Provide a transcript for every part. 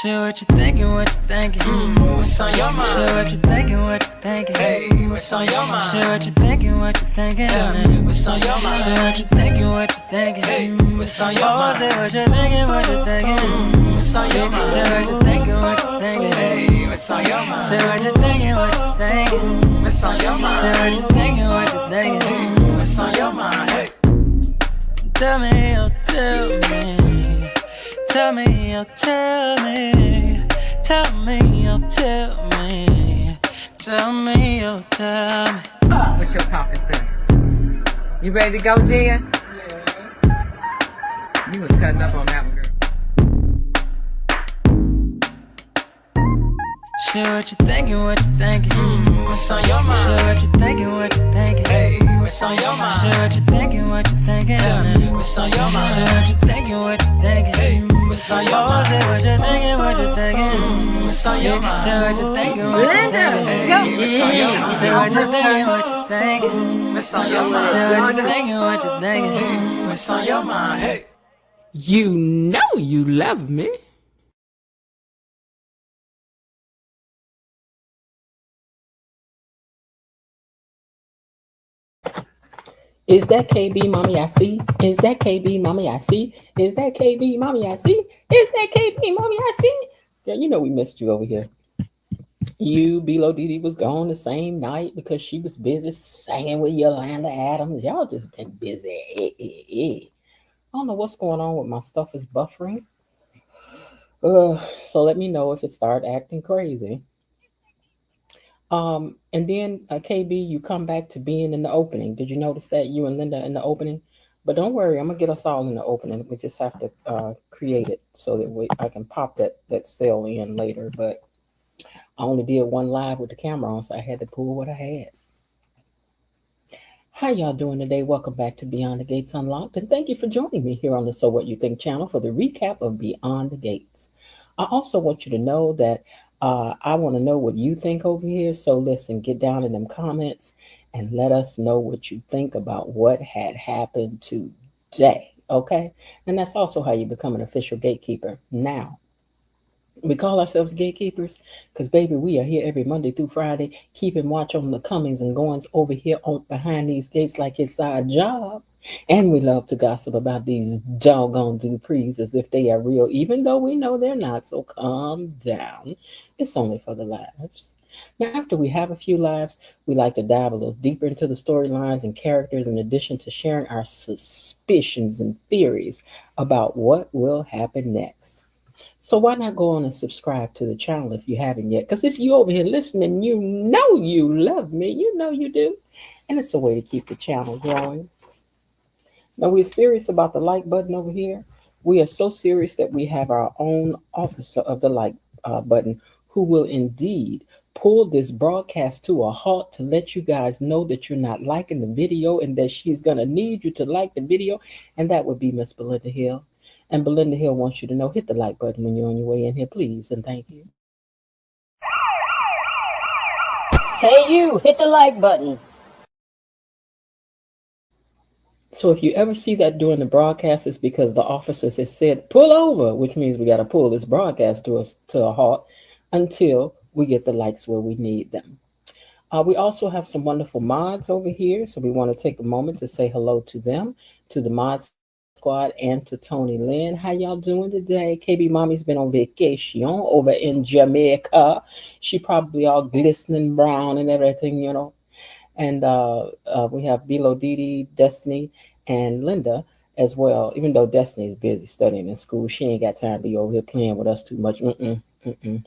Shit, what you thinking, what you thinking? What's on your mind? Shit, what you thinking, what you thinking? Hey, what's on your mind? Shit, what you thinking, what you thinking? Tell me, what's on your mind? Shit, what you thinking, what you thinking? Hey, what's on your Oh, mind? say what you thinking, what you thinking? What's on your mind? Say what you thinking, what you thinking? Hey, what's on your mind? Say what you thinking, what you thinking? What's on your mind? Say what you thinking, what you thinking? What's on your mind? Hey, Tell me, oh, tell me. Tell me, oh, tell me. Tell me, oh, tell me. Tell me, oh, tell me. What's your topic, sir? You ready to go, Jen? Yes. You was cutting up on that one, girl. Shit, what you thinking, what you thinking? what's on your mind? Shit, what you thinking, what you thinking? Hey, what's on your mind? Shit, what you thinking, what you thinking? Tell me, what's on your mind? Shit, what you thinking, what you thinking? Hey, what's on your Oh, mind? say what you thinking, what you thinking? What's on your mind? Say what you thinking, what you thinking? Hey, what's on your mind? Say what you thinking, what you thinking? What's on your mind? Say what you thinking, what you thinking? What's on your mind? Hey. You know you love me. Is that KB, mommy, I see? Is that KB, mommy, I see? Is that KB, mommy, I see? Is that KB, mommy, I see? Yeah, you know we missed you over here. You, Bilo Didi was gone the same night because she was busy singing with Yolanda Adams. Y'all just been busy. I don't know what's going on with my stuff is buffering. So let me know if it started acting crazy. And then KB, you come back to being in the opening. Did you notice that you and Linda in the opening? But don't worry, I'm gonna get us all in the opening. We just have to create it so that I can pop that cell in later. But I only did one live with the camera on, so I had to pull what I had. How y'all doing today? Welcome back to Beyond the Gates Unlocked, and thank you for joining me here on the So What You Think channel for the recap of Beyond the Gates. I also want you to know that I want to know what you think over here. So listen, get down in them comments and let us know what you think about what had happened today. Okay? And that's also how you become an official gatekeeper. Now, we call ourselves gatekeepers because, baby, we are here every Monday through Friday, keeping watch on the comings and goings over here on behind these gates like it's our job. And we love to gossip about these doggone Duprees as if they are real, even though we know they're not. So calm down. It's only for the lives. Now, after we have a few lives, we like to dive a little deeper into the storylines and characters in addition to sharing our suspicions and theories about what will happen next. So why not go on and subscribe to the channel if you haven't yet? Because if you over here listening, you know you love me. You know you do. And it's a way to keep the channel growing. Now, we're serious about the like button over here. We are so serious that we have our own officer of the like button who will indeed pull this broadcast to a halt to let you guys know that you're not liking the video and that she's going to need you to like the video. And that would be Miss Belinda Hill. And Belinda Hill wants you to know, hit the like button when you're on your way in here, please, and thank you. Hey, you, hit the like button. So if you ever see that during the broadcast, it's because the officers have said, pull over, which means we got to pull this broadcast to a halt until we get the likes where we need them. We also have some wonderful mods over here, so we want to take a moment to say hello to them, to the mods squad, and to Tony Lynn. How y'all doing today? KB Mommy's been on vacation over in Jamaica. She probably all glistening brown and everything, you know. And we have Bilo Didi, Destiny, and Linda as well. Even though Destiny's busy studying in school, she ain't got time to be over here playing with us too much.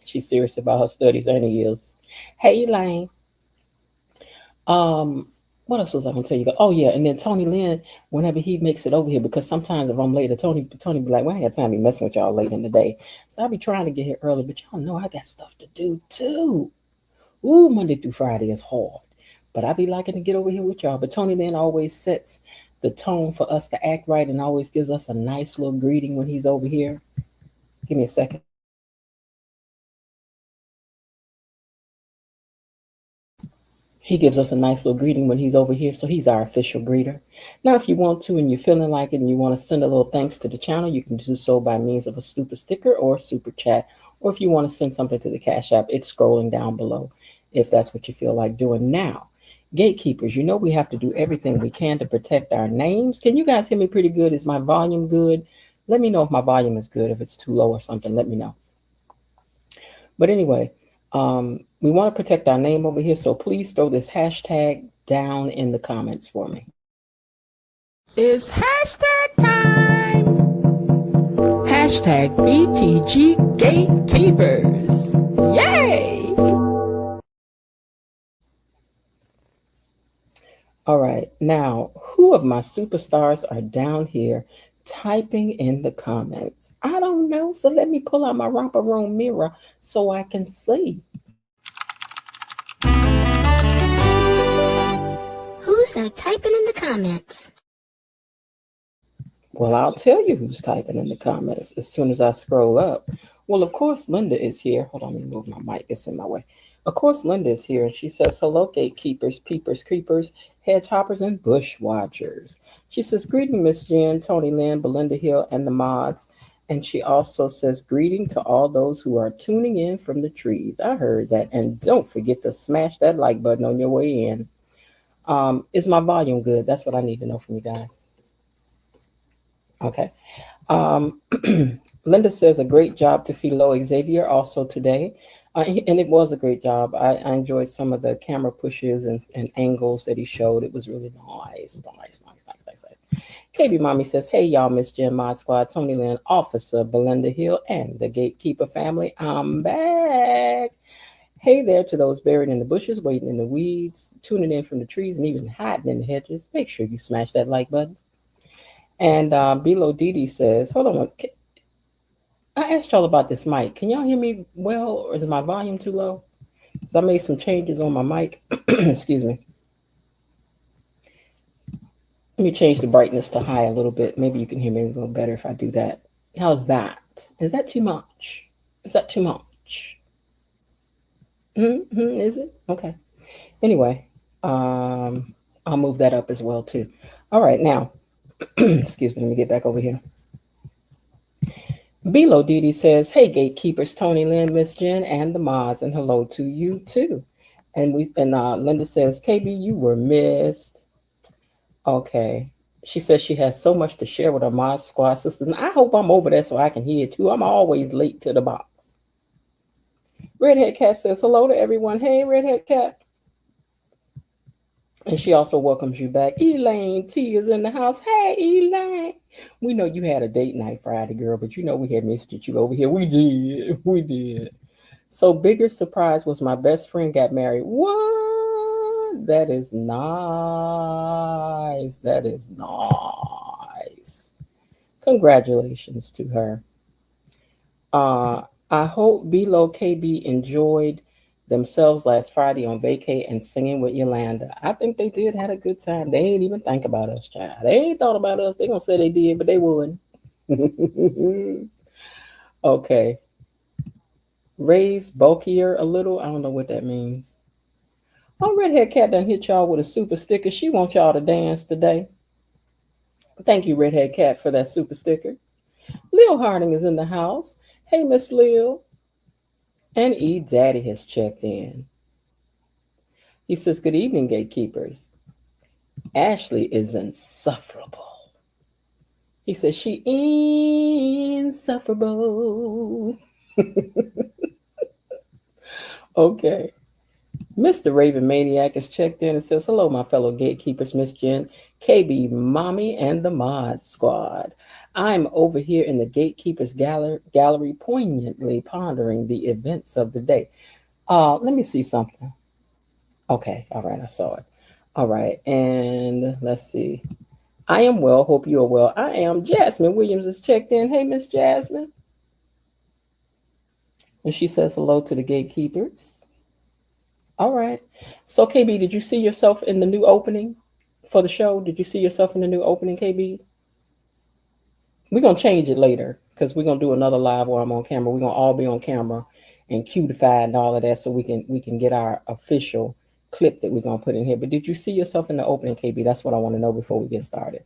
She's serious about her studies, and he is. Hey, Elaine. What else was I gonna tell you? Oh yeah, and then Tony Lynn, whenever he makes it over here, because sometimes if I'm later, Tony be like, well, I ain't got time to be messing with y'all late in the day. So I'll be trying to get here early, but y'all know I got stuff to do too. Ooh, Monday through Friday is hard. But I be liking to get over here with y'all. But Tony Lynn always sets the tone for us to act right and always gives us a nice little greeting when he's over here. Give me a second. He gives us a nice little greeting when he's over here, so he's our official greeter. Now, if you want to and you're feeling like it and you want to send a little thanks to the channel, you can do so by means of a super sticker or super chat Or if you want to send something to the Cash App, it's scrolling down below if that's what you feel like doing. Now, gatekeepers, you know we have to do everything we can to protect our names. Can you guys hear me pretty good? Is my volume good? Let me know if my volume is good. If it's too low or something, let me know. But anyway, we want to protect our name over here, so please throw this hashtag down in the comments for me. It's hashtag time. Hashtag BTG Gatekeepers. Yay! All right, now, who of my superstars are down here typing in the comments? I don't know, so let me pull out my romper room mirror so I can see. Who's that typing in the comments? Well, I'll tell you who's typing in the comments as soon as I scroll up. Well, of course, Linda is here. Hold on, let me move my mic. It's in my way. Of course, Linda is here, and she says, hello, gatekeepers, peepers, creepers, hedge hoppers, and bush watchers. She says, greeting, Miss Jen, Tony Lynn, Belinda Hill, and the mods. And she also says, greeting to all those who are tuning in from the trees. I heard that. And don't forget to smash that like button on your way in. Is my volume good? That's what I need to know from you guys. Okay. Um, Linda says a great job to Philo Xavier also today. And it was a great job. I enjoyed some of the camera pushes and angles that he showed. It was really nice. Nice. KB Mommy says, hey, y'all, Miss Jen Mod Squad, Tony Lynn, Officer Belinda Hill, and the Gatekeeper family. I'm back. Hey there to those buried in the bushes, waiting in the weeds, tuning in from the trees, and even hiding in the hedges. Make sure you smash that like button. And Bilo Didi says, hold on, I asked y'all about this mic. Can y'all hear me well, or is my volume too low? Because I made some changes on my mic. Excuse me. Let me change the brightness to high a little bit. Maybe you can hear me a little better if I do that. How's that? Is that too much? Is that too much? Is it? Okay. Anyway, I'll move that up as well too. All right, now, excuse me, let me get back over here. Bilo Didi says, hey, gatekeepers, Tony Lynn, Miss Jen, and the mods, and hello to you too. And Linda says, KB, you were missed. Okay. She says she has so much to share with her mod squad sisters. And I hope I'm over there so I can hear too. I'm always late to the box. Redhead Cat says, hello to everyone. Hey, Redhead Cat. And she also welcomes you back. Elaine T is in the house. Hey, Elaine. We know you had a date night Friday, girl, but you know we had missed you over here. We did. We did. So bigger surprise was my best friend got married. What? That is nice. That is nice. Congratulations to her. I hope Below KB enjoyed themselves last Friday on vacay and singing with Yolanda. I think they did had a good time. They ain't even think about us, child. They ain't thought about us. They gonna say they did, but they wouldn't. Okay. Raise bulkier a little. I don't know what that means. Oh, Redhead Cat done hit y'all with a super sticker. She wants y'all to dance today. Thank you, Redhead Cat, for that super sticker. Lil Harding is in the house. Hey, Miss Lil. And E Daddy has checked in. He says, good evening, gatekeepers. Ashley is insufferable. He says, she insufferable. Okay. Mr. Raven Maniac has checked in and says, hello, my fellow gatekeepers, Miss Jen, KB, Mommy, and the Mod Squad. I'm over here in the Gatekeepers gallery poignantly pondering the events of the day. Let me see something. Okay, all right, I saw it. All right, and let's see. I am well, hope you are well. I am. Jasmine Williams has checked in. Hey, Miss Jasmine. And she says hello to the gatekeepers. All right. So, KB, did you see yourself in the new opening for the show? Did you see yourself in the new opening, KB? We're going to change it later because we're going to do another live while I'm on camera. We're going to all be on camera and cutified and all of that so we can get our official clip that we're going to put in here. But did you see yourself in the opening, KB? That's what I want to know before we get started.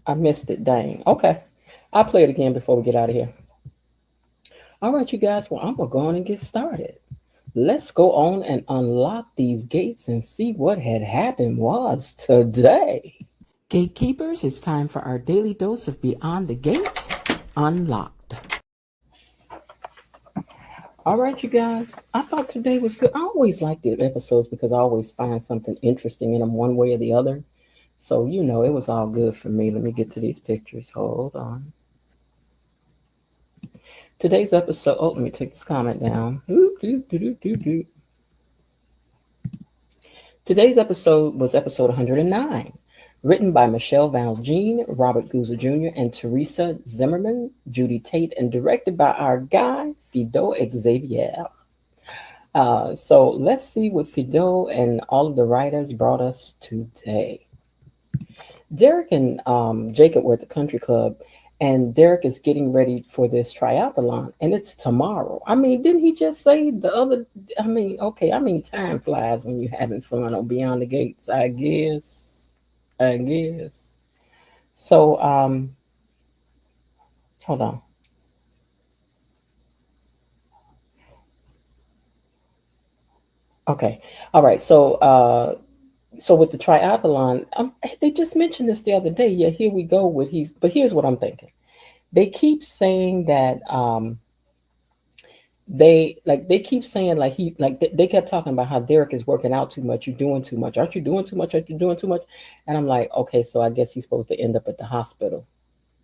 I missed it. Dang. Okay. I'll play it again before we get out of here. All right, you guys. Well, I'm going to go on and get started. Let's go on and unlock these gates and see what had happened was today. Gatekeepers, it's time for our daily dose of Beyond the Gates Unlocked. All right, you guys. I thought today was good. I always like the episodes because I always find something interesting in them one way or the other. So, it was all good for me. Let me get to these pictures. Hold on. Today's episode, let me take this comment down. Today's episode was episode 109, written by Michelle Valjean, Robert Gouza Jr., and Teresa Zimmerman, Judy Tate, and directed by our guy, Fido Xavier. So let's see what Fido and all of the writers brought us today. Derek and Jacob were at the country club, and Derek is getting ready for this triathlon, and it's tomorrow. I mean, didn't he just say the other? I mean, okay. I mean, time flies when you're having fun on Beyond the Gates. I guess. So, hold on. Okay. All right. So with the triathlon, they just mentioned this the other day. Yeah, here we go with he's. But here's what I'm thinking. They keep saying that they keep saying like they kept talking about how Derek is working out too much. You're doing too much. Aren't you doing too much? Aren't you doing too much? And I'm like, okay, so I guess he's supposed to end up at the hospital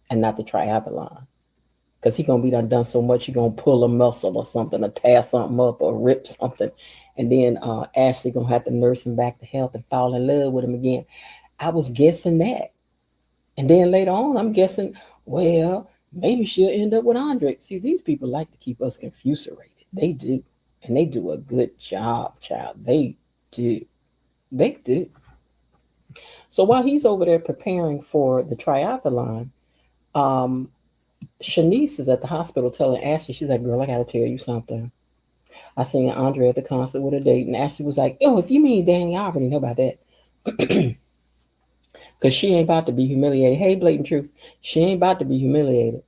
and not the triathlon because he's gonna be done so much. He's gonna pull a muscle or something, or tear something up, or rip something, and then Ashley gonna have to nurse him back to health and fall in love with him again. I was guessing that. And then later on, I'm guessing, well, maybe she'll end up with Andre. See, these people like to keep us confuserated. They do. And they do a good job, child. They do. They do. So while he's over there preparing for the triathlon, um, Shanice is at the hospital telling Ashley, she's like, girl, I got to tell you something. I seen Andre at the concert with a date, and Ashley was like, oh, if you mean Danny, I already know about that. Because she ain't about to be humiliated. Hey, blatant truth. She ain't about to be humiliated.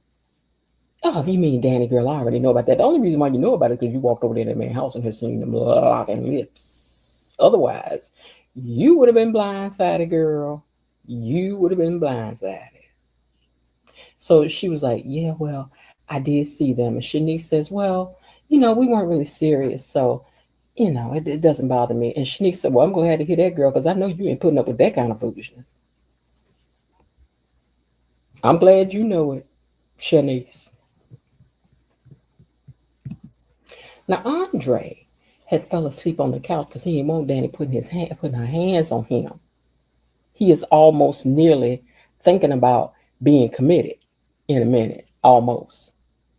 Oh, if you mean Danny, girl, I already know about that. The only reason why you know about it is because you walked over there to that man's house and had seen them locking lips. Otherwise, you would have been blindsided, girl. You would have been blindsided. So she was like, yeah, well, I did see them. And Shanice says, well, we weren't really serious. So, it doesn't bother me. And Shanice said, well, I'm glad to hear that, girl, because I know you ain't putting up with that kind of foolishness. I'm glad you know it, Shanice. Now Andre had fell asleep on the couch because he didn't want Danny putting her hands on him. He is almost nearly thinking about being committed in a minute, almost,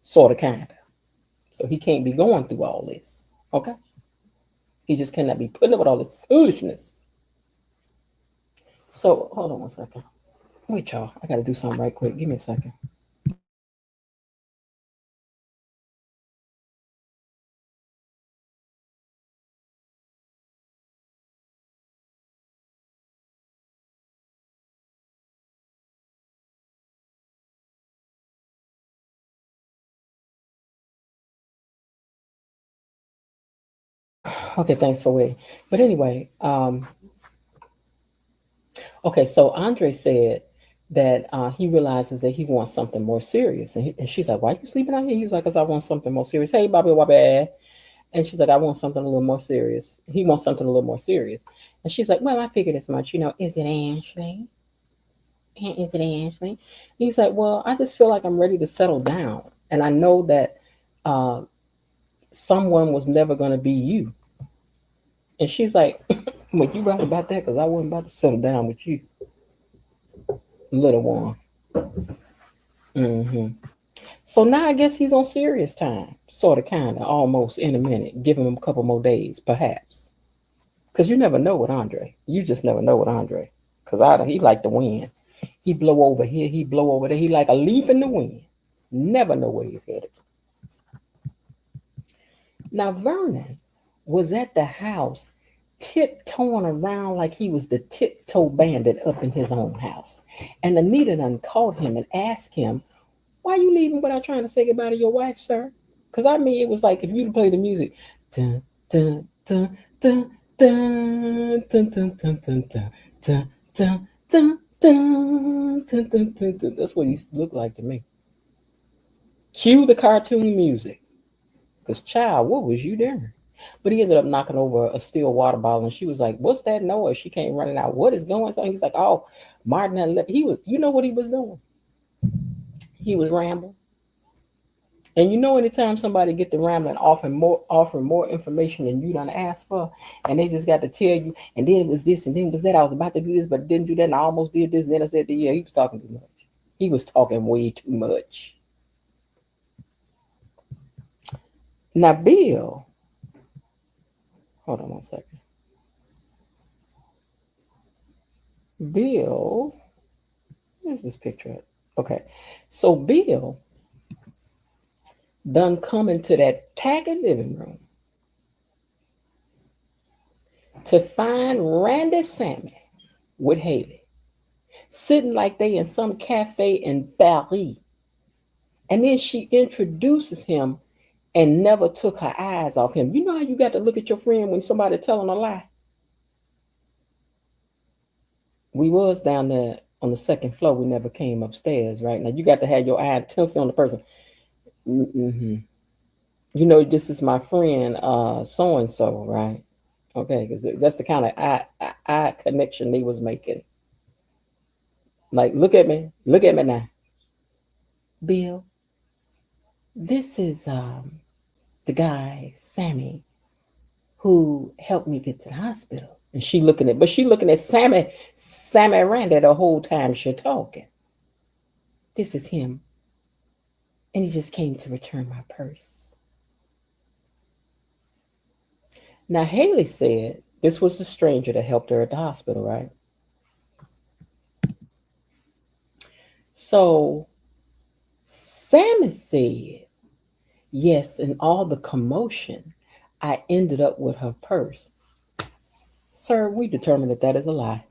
sort of, kind of. So he can't be going through all this. Okay, he just cannot be putting up with all this foolishness. So hold on one second. Wait, y'all. I gotta do something right quick. Give me a second. Okay, thanks for waiting. But anyway, okay, so Andre said that he realizes that he wants something more serious. And she's like, why are you sleeping out here? He's like, because I want something more serious. Hey, Bobby Wabba. And she's like, I want something a little more serious. He wants something a little more serious. And she's like, well, I figured as much. Is it Ashley? Is it Ashley? And he's like, well, I just feel like I'm ready to settle down. And I know that uh, someone was never going to be you. And she's like, well, you right about that because I wasn't about to settle down with you, little one. Hmm. So now I guess he's on serious time, sort of, kind of, almost in a minute. Give him a couple more days, perhaps, because you never know with Andre. You just never know with Andre, because he like the wind. He blow over here, he blow over there. He like a leaf in the wind. Never know where he's headed. Now Vernon was at the house tiptoeing around like he was the tiptoe bandit up in his own house. And Anita done caught him and asked him, "Why you leaving without trying to say goodbye to your wife, sir?" Because I mean, it was like if you play the music, dun, dun, dun, dun, dun, dun, dun, dun, dun, dun, dun, dun, dun, dun, dun, dun, dun, dun. That's what he looked like to me. Cue the cartoon music. Because, child, what was you doing? But he ended up knocking over a steel water bottle, and she was like, "What's that noise?" She came running out. "What is going on?" He's like, "Oh, Martin had left." He was, you know what he was doing? He was rambling. And you know, anytime somebody get to rambling, offering more information than you done asked for, and they just got to tell you, and then it was this, and then it was that. I was about to do this, but didn't do that, and I almost did this, and then I said, "Yeah, he was talking too much. He was talking way too much." Now, Bill, hold on one second. Bill, where's this picture at? Okay, so Bill done come into that packed living room to find Randy Sammy with Haley sitting like they in some cafe in Paris. And then she introduces him and never took her eyes off him. You know how you got to look at your friend when somebody telling a lie? We was down there on the second floor. We never came upstairs, right? Now you got to have your eye intensely on the person. Mm-hmm. You know, this is my friend, so and so, right? Okay, because that's the kind of eye connection they was making. Like, look at me now, Bill. This is the guy, Sammy, who helped me get to the hospital. And she looking at Sammy Randa the whole time she talking. This is him, and he just came to return my purse. Now Haley said this was the stranger that helped her at the hospital, right? So Sammy said, yes, in all the commotion, I ended up with her purse. Sir, we determined that that is a lie.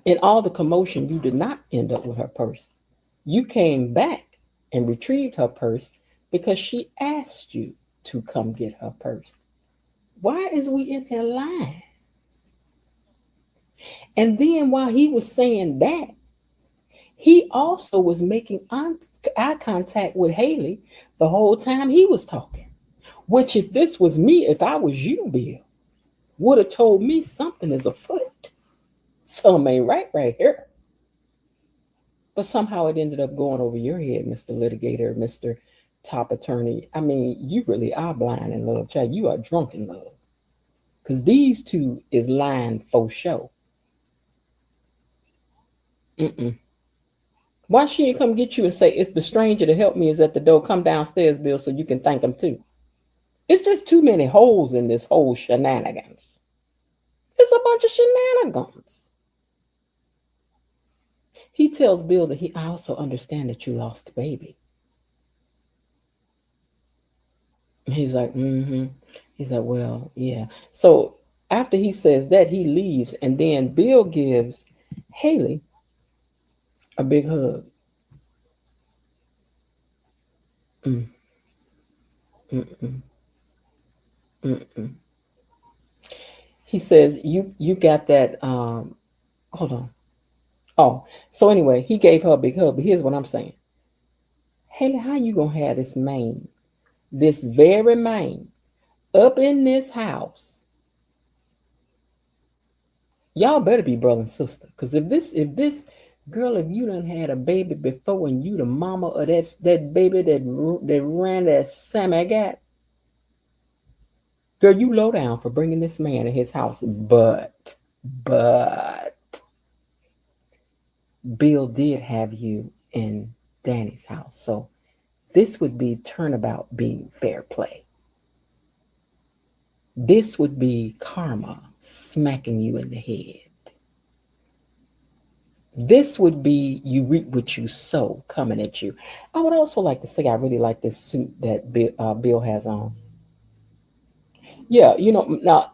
In all the commotion, you did not end up with her purse. You came back and retrieved her purse because she asked you to come get her purse. Why is we in here lying? And then while he was saying that, he also was making eye contact with Haley the whole time he was talking. Which, if this was me, if I was you, Bill, would have told me something is afoot. Something ain't right here. But somehow it ended up going over your head, Mr. Litigator, Mr. Top Attorney. I mean, you really are blind in love, child. You are drunk in love. Because these two is lying for show. Mm-mm. Why she ain't come get you and say, it's the stranger to help me is at the door. Come downstairs, Bill, so you can thank him too. It's just too many holes in this whole shenanigans. It's a bunch of shenanigans. He tells Bill that I also understand that you lost the baby. He's like, mm-hmm. He's like, well, yeah. So after he says that, he leaves, and then Bill gives Haley a big hug. Mm, mm-mm, mm-mm. He says, you got that. Hold on. Oh, so anyway, he gave her a big hug. But here's what I'm saying. Haley, how you gonna have this very man, up in this house? Y'all better be brother and sister. Because if this girl, if you done had a baby before and you the mama of that baby that ran that Sammy got, girl, you low down for bringing this man in his house. But Bill did have you in Danny's house. So this would be turnabout being fair play. This would be karma smacking you in the head. This would be you reap what you sow coming at you. I would also like to say I really like this suit that Bill has on. Yeah, now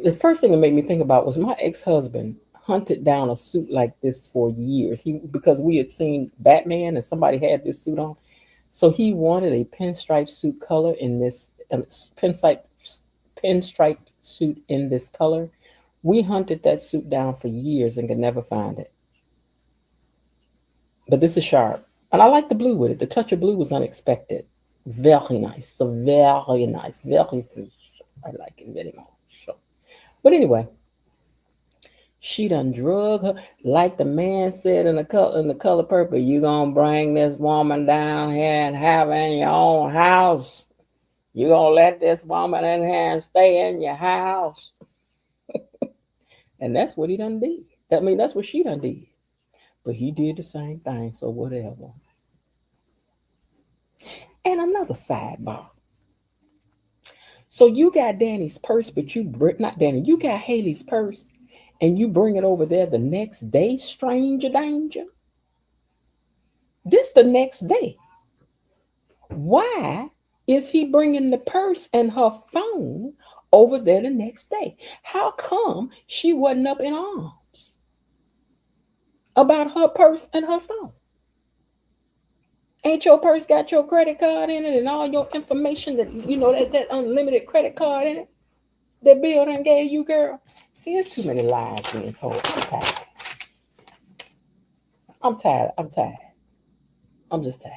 the first thing that made me think about was my ex-husband hunted down a suit like this for years. He because we had seen Batman and somebody had this suit on, so he wanted a pinstripe suit color in this pinstripe suit in this color. We hunted that suit down for years and could never find it. But this is sharp, and I like the blue with it. The touch of blue was unexpected. Very nice, so very nice, very fresh. I like it very much. But anyway, she done drug her like the man said in the color purple. You gonna bring this woman down here and have her in your own house. You gonna let this woman in here and stay in your house. And that's what he done did. That's what she done did. But he did the same thing, so whatever. And another sidebar. So you got Danny's purse, but not Danny. You got Haley's purse, and you bring it over there the next day, stranger danger. This the next day. Why is he bringing the purse and her phone over there the next day? How come she wasn't up in arms about her purse and her phone? Ain't your purse got your credit card in it and all your information that unlimited credit card in it? That Bill done gave you, girl. See, it's too many lies being told. I'm tired. I'm tired. I'm tired. I'm just tired.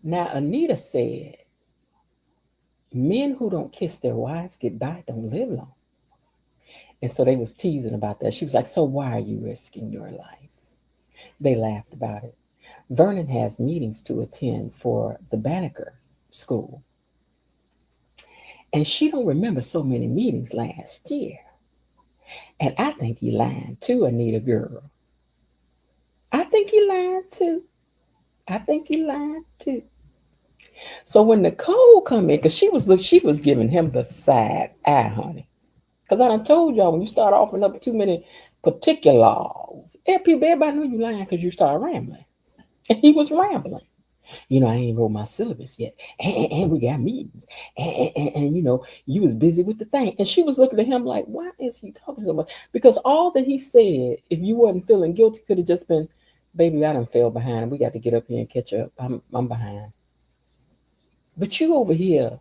Now, Anita said, men who don't kiss their wives goodbye don't live long. And so they was teasing about that. She was like, so why are you risking your life? They laughed about it. Vernon has meetings to attend for the Banneker School. And she don't remember so many meetings last year. And I think he lied too, Anita girl. I think he lied too. I think he lied too. So when Nicole come in, because she was giving him the side eye, honey. Because I done told y'all when you start offering up too many particulars, everybody know you lying because you start rambling. And he was rambling. I ain't wrote my syllabus yet. And we got meetings. And you was busy with the thing. And she was looking at him like, why is he talking so much? Because all that he said, if you wasn't feeling guilty, could have just been, baby, I done fell behind. And we got to get up here and catch up. I'm behind. But you over here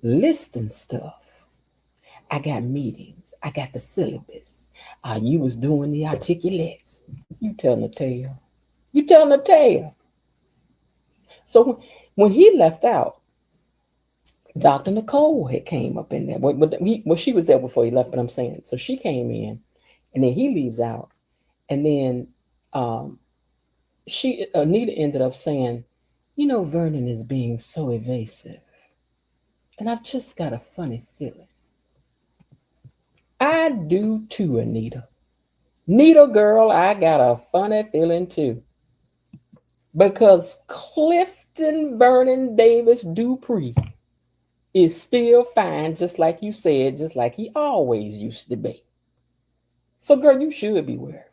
listing stuff. I got meetings. I got the syllabus. You was doing the articulates. You telling the tale. You telling the tale. So when he left out, Dr. Nicole had came up in there. Well, she was there before he left, but I'm saying. So she came in, and then he leaves out. And then Anita ended up saying, Vernon is being so evasive. And I've just got a funny feeling. I do too, Anita. Nita girl, I got a funny feeling too. Because Clifton Vernon Davis Dupree is still fine, just like you said, just like he always used to be. So, girl, you should be worried.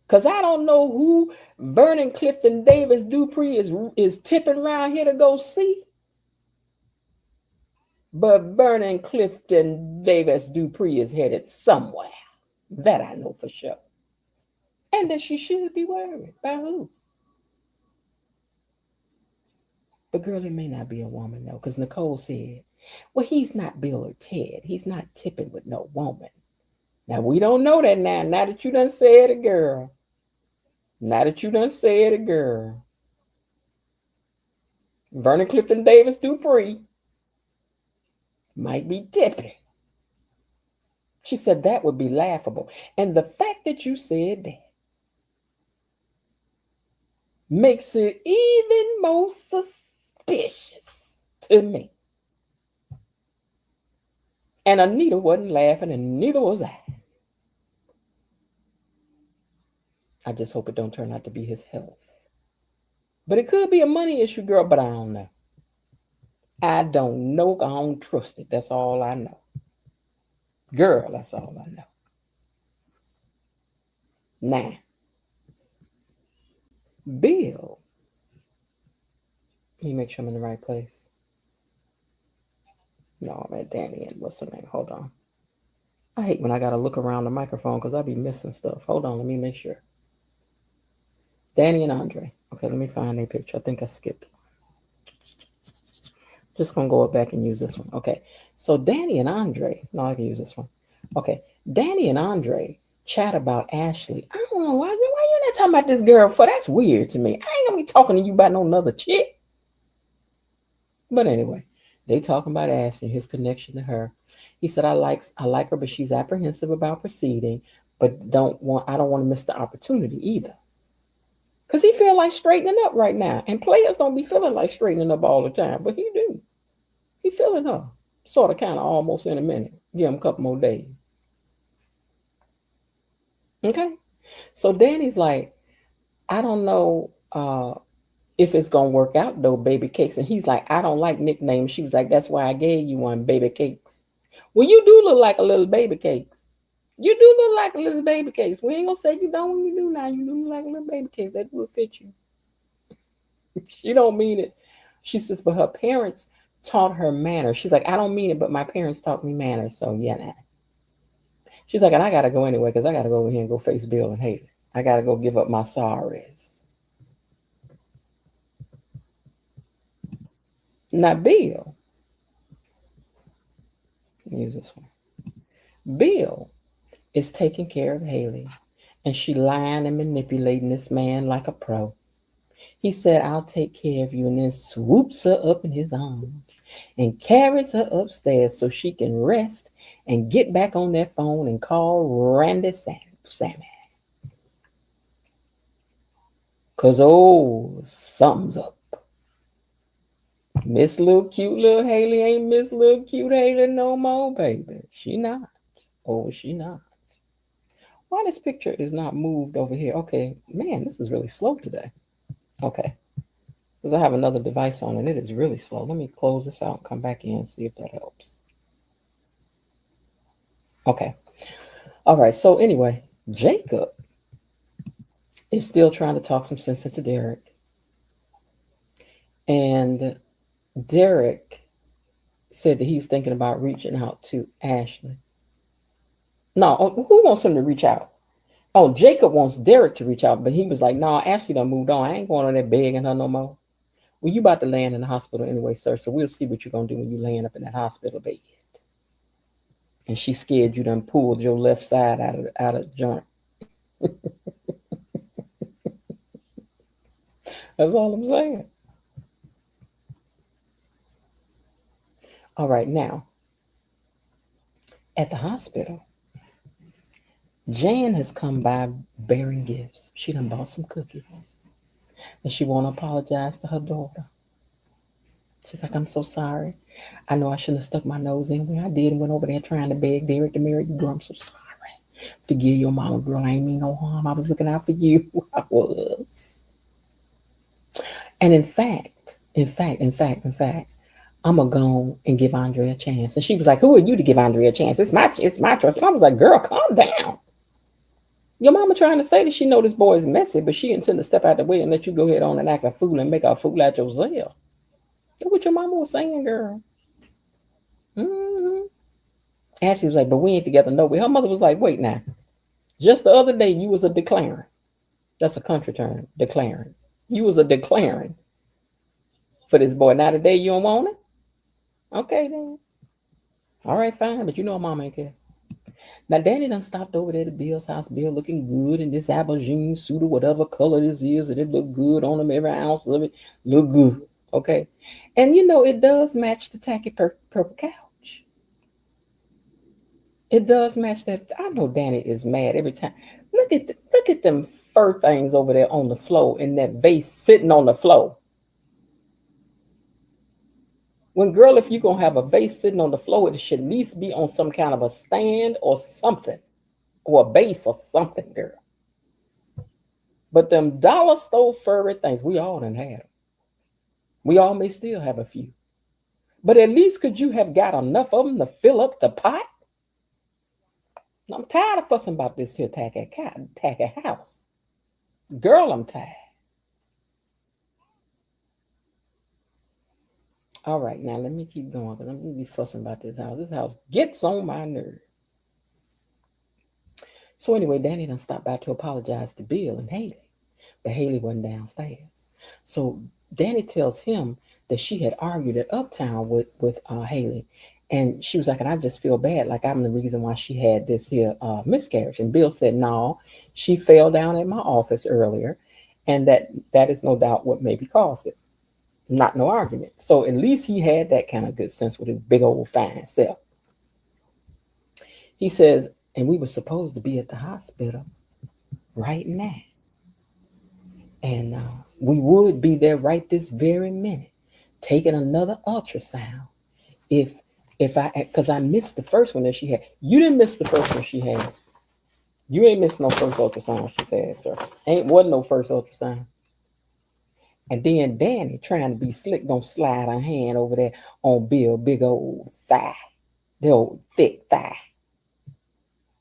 Because I don't know who Vernon Clifton Davis Dupree is tipping around here to go see. But Vernon Clifton Davis Dupree is headed somewhere. That I know for sure. And that she should be worried. By who? But girl, it may not be a woman though, because Nicole said, well, he's not Bill or Ted. He's not tipping with no woman. Now, we don't know that now. Now that you done said it, girl. Now that you done said it, girl. Vernon Clifton Davis Dupree might be tipping. She said that would be laughable. And the fact that you said that makes it even more suspicious to me. And Anita wasn't laughing, and neither was I. I just hope it don't turn out to be his health. But it could be a money issue, girl, but I don't know. I don't know. I don't trust it. That's all I know. Girl, that's all I know. Now, Bill Let me make sure I'm in the right place. No, I'm at Danny and what's her name? Hold on. I hate when I gotta look around the microphone because I be missing stuff. Hold on, let me make sure. Danny and Andre. Okay, let me find a picture. I think I skipped. Just gonna go back and use this one. Okay, so Danny and Andre. No, I can use this one. Okay, Danny and Andre chat about Ashley. I don't know why you not talking about this girl for. That's weird to me. I ain't gonna be talking to you about no another chick. But anyway, they talking about Ashley, his connection to her. He said, I like her, but she's apprehensive about proceeding, but I don't want to miss the opportunity either. Cause he feel like straightening up right now. And players don't be feeling like straightening up all the time, but he do. He feeling her. Sort of kinda almost in a minute. Give him a couple more days. Okay. So Danny's like, I don't know if it's gonna work out though, baby cakes. And he's like, I don't like nicknames. She was like, that's why I gave you one, baby cakes. Well, you do look like a little baby cakes. You do look like a little baby cakes. We ain't gonna say you don't when you do now. You do look like a little baby cakes. That will fit you. She don't mean it. She says, but her parents taught her manners. She's like, I don't mean it, but my parents taught me manners. So yeah, nah. She's like, and I gotta go anyway because I gotta go over here and go face Bill and Haley. I gotta go give up my sorries. Now Bill, use this one. Bill is taking care of Haley, and she lying and manipulating this man like a pro. He said, I'll take care of you, and then swoops her up in his arms and carries her upstairs so she can rest and get back on that phone and call Randy Sammy. Because, oh, something's up. Miss little cute little Haley ain't Miss little cute Haley no more, baby. She not. Oh, she not. Why this picture is not moved over here? Okay, man, this is really slow today. Okay. Because I have another device on and it is really slow. Let me close this out and come back in and see if that helps. Okay. All right. So anyway, Jacob is still trying to talk some sense into Derek. And Derek said that he's thinking about reaching out to Ashley. No, who wants him to reach out? Oh, Jacob wants Derek to reach out, but he was like, no, Ashley done moved on. I ain't going on there begging her no more. Well, you about to land in the hospital anyway, sir. So we'll see what you're going to do when you land up in that hospital bed. And she's scared you done pulled your left side out of the joint. That's all I'm saying. All right, now, at the hospital, Jan has come by bearing gifts. She done bought some cookies. And she won't apologize to her daughter. She's like, I'm so sorry. I know I shouldn't have stuck my nose in where I did and went over there trying to beg Derek to marry you, girl. I'm so sorry. Forgive your mama, girl. I ain't mean no harm. I was looking out for you. I was. And in fact, I'm gonna go and give Andre a chance. And she was like, who are you to give Andre a chance? It's my trust. And I was like, girl, calm down. Your mama trying to say that she know this boy is messy, but she intend to step out the way and let you go ahead on and act a fool and make a fool out yourself. That's what your mama was saying, girl. Mm-hmm. And she was like, but we ain't together no way. Her mother was like, wait now. Just the other day, you was a declaring. That's a country term, declaring. You was a declaring for this boy. Now today you don't want it? Okay then. All right, fine. But you know mama ain't care. Now Danny done stopped over there to Bill's house. Bill looking good in this aubergine suit or whatever color this is. And it look good on him. Every ounce of it look good. Okay. And you know, it does match the tacky purple couch. It does match that. I know Danny is mad every time. Look at them fur things over there on the floor in that vase sitting on the floor. When girl, if you're gonna have a vase sitting on the floor, it should at least be on some kind of a stand or something, or a base or something, girl. But them dollar store furry things, we all done had them. We all may still have a few. But at least could you have got enough of them to fill up the pot? I'm tired of fussing about this here tacky house. Girl, I'm tired. All right, now let me keep going because I'm gonna be fussing about this house. This house gets on my nerve. So anyway, Danny done stopped by to apologize to Bill and Haley, but Haley wasn't downstairs. So Danny tells him that she had argued at Uptown with Haley, and she was like, "And I just feel bad, like I'm the reason why she had this here miscarriage." And Bill said, "No, she fell down at my office earlier, and that is no doubt what maybe caused it. Not no argument." So at least he had that kind of good sense with his big old fine self. He says, "And we were supposed to be at the hospital right now. And we would be there right this very minute, taking another ultrasound. If because I missed the first one that she had. You didn't miss the first one she had. You ain't missed no first ultrasound she said, sir. Ain't wasn't no first ultrasound." And then Danny, trying to be slick, gonna slide her hand over there on Bill, big old thigh, the old thick thigh.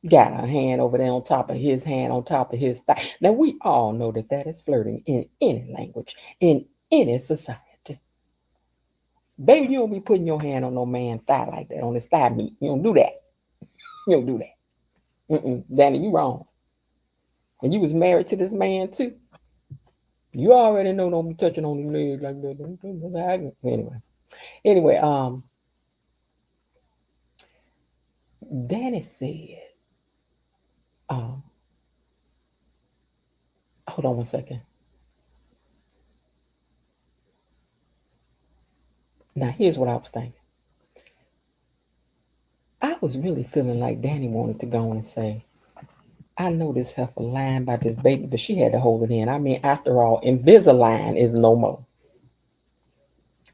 Got her hand over there on top of his hand, on top of his thigh. Now we all know that that is flirting in any language, in any society. Baby, you don't be putting your hand on no man's thigh like that, on his thigh meat. You don't do that. You don't do that. Danny, you wrong. And you was married to this man too. You already know don't be touching on the legs like that. Anyway, Danny said, um, hold on one second. Now here's what I was thinking. I was really feeling like Danny wanted to go on and say, "I know this heifer lying about this baby," but she had to hold it in. I mean, after all, Invisalign is no more.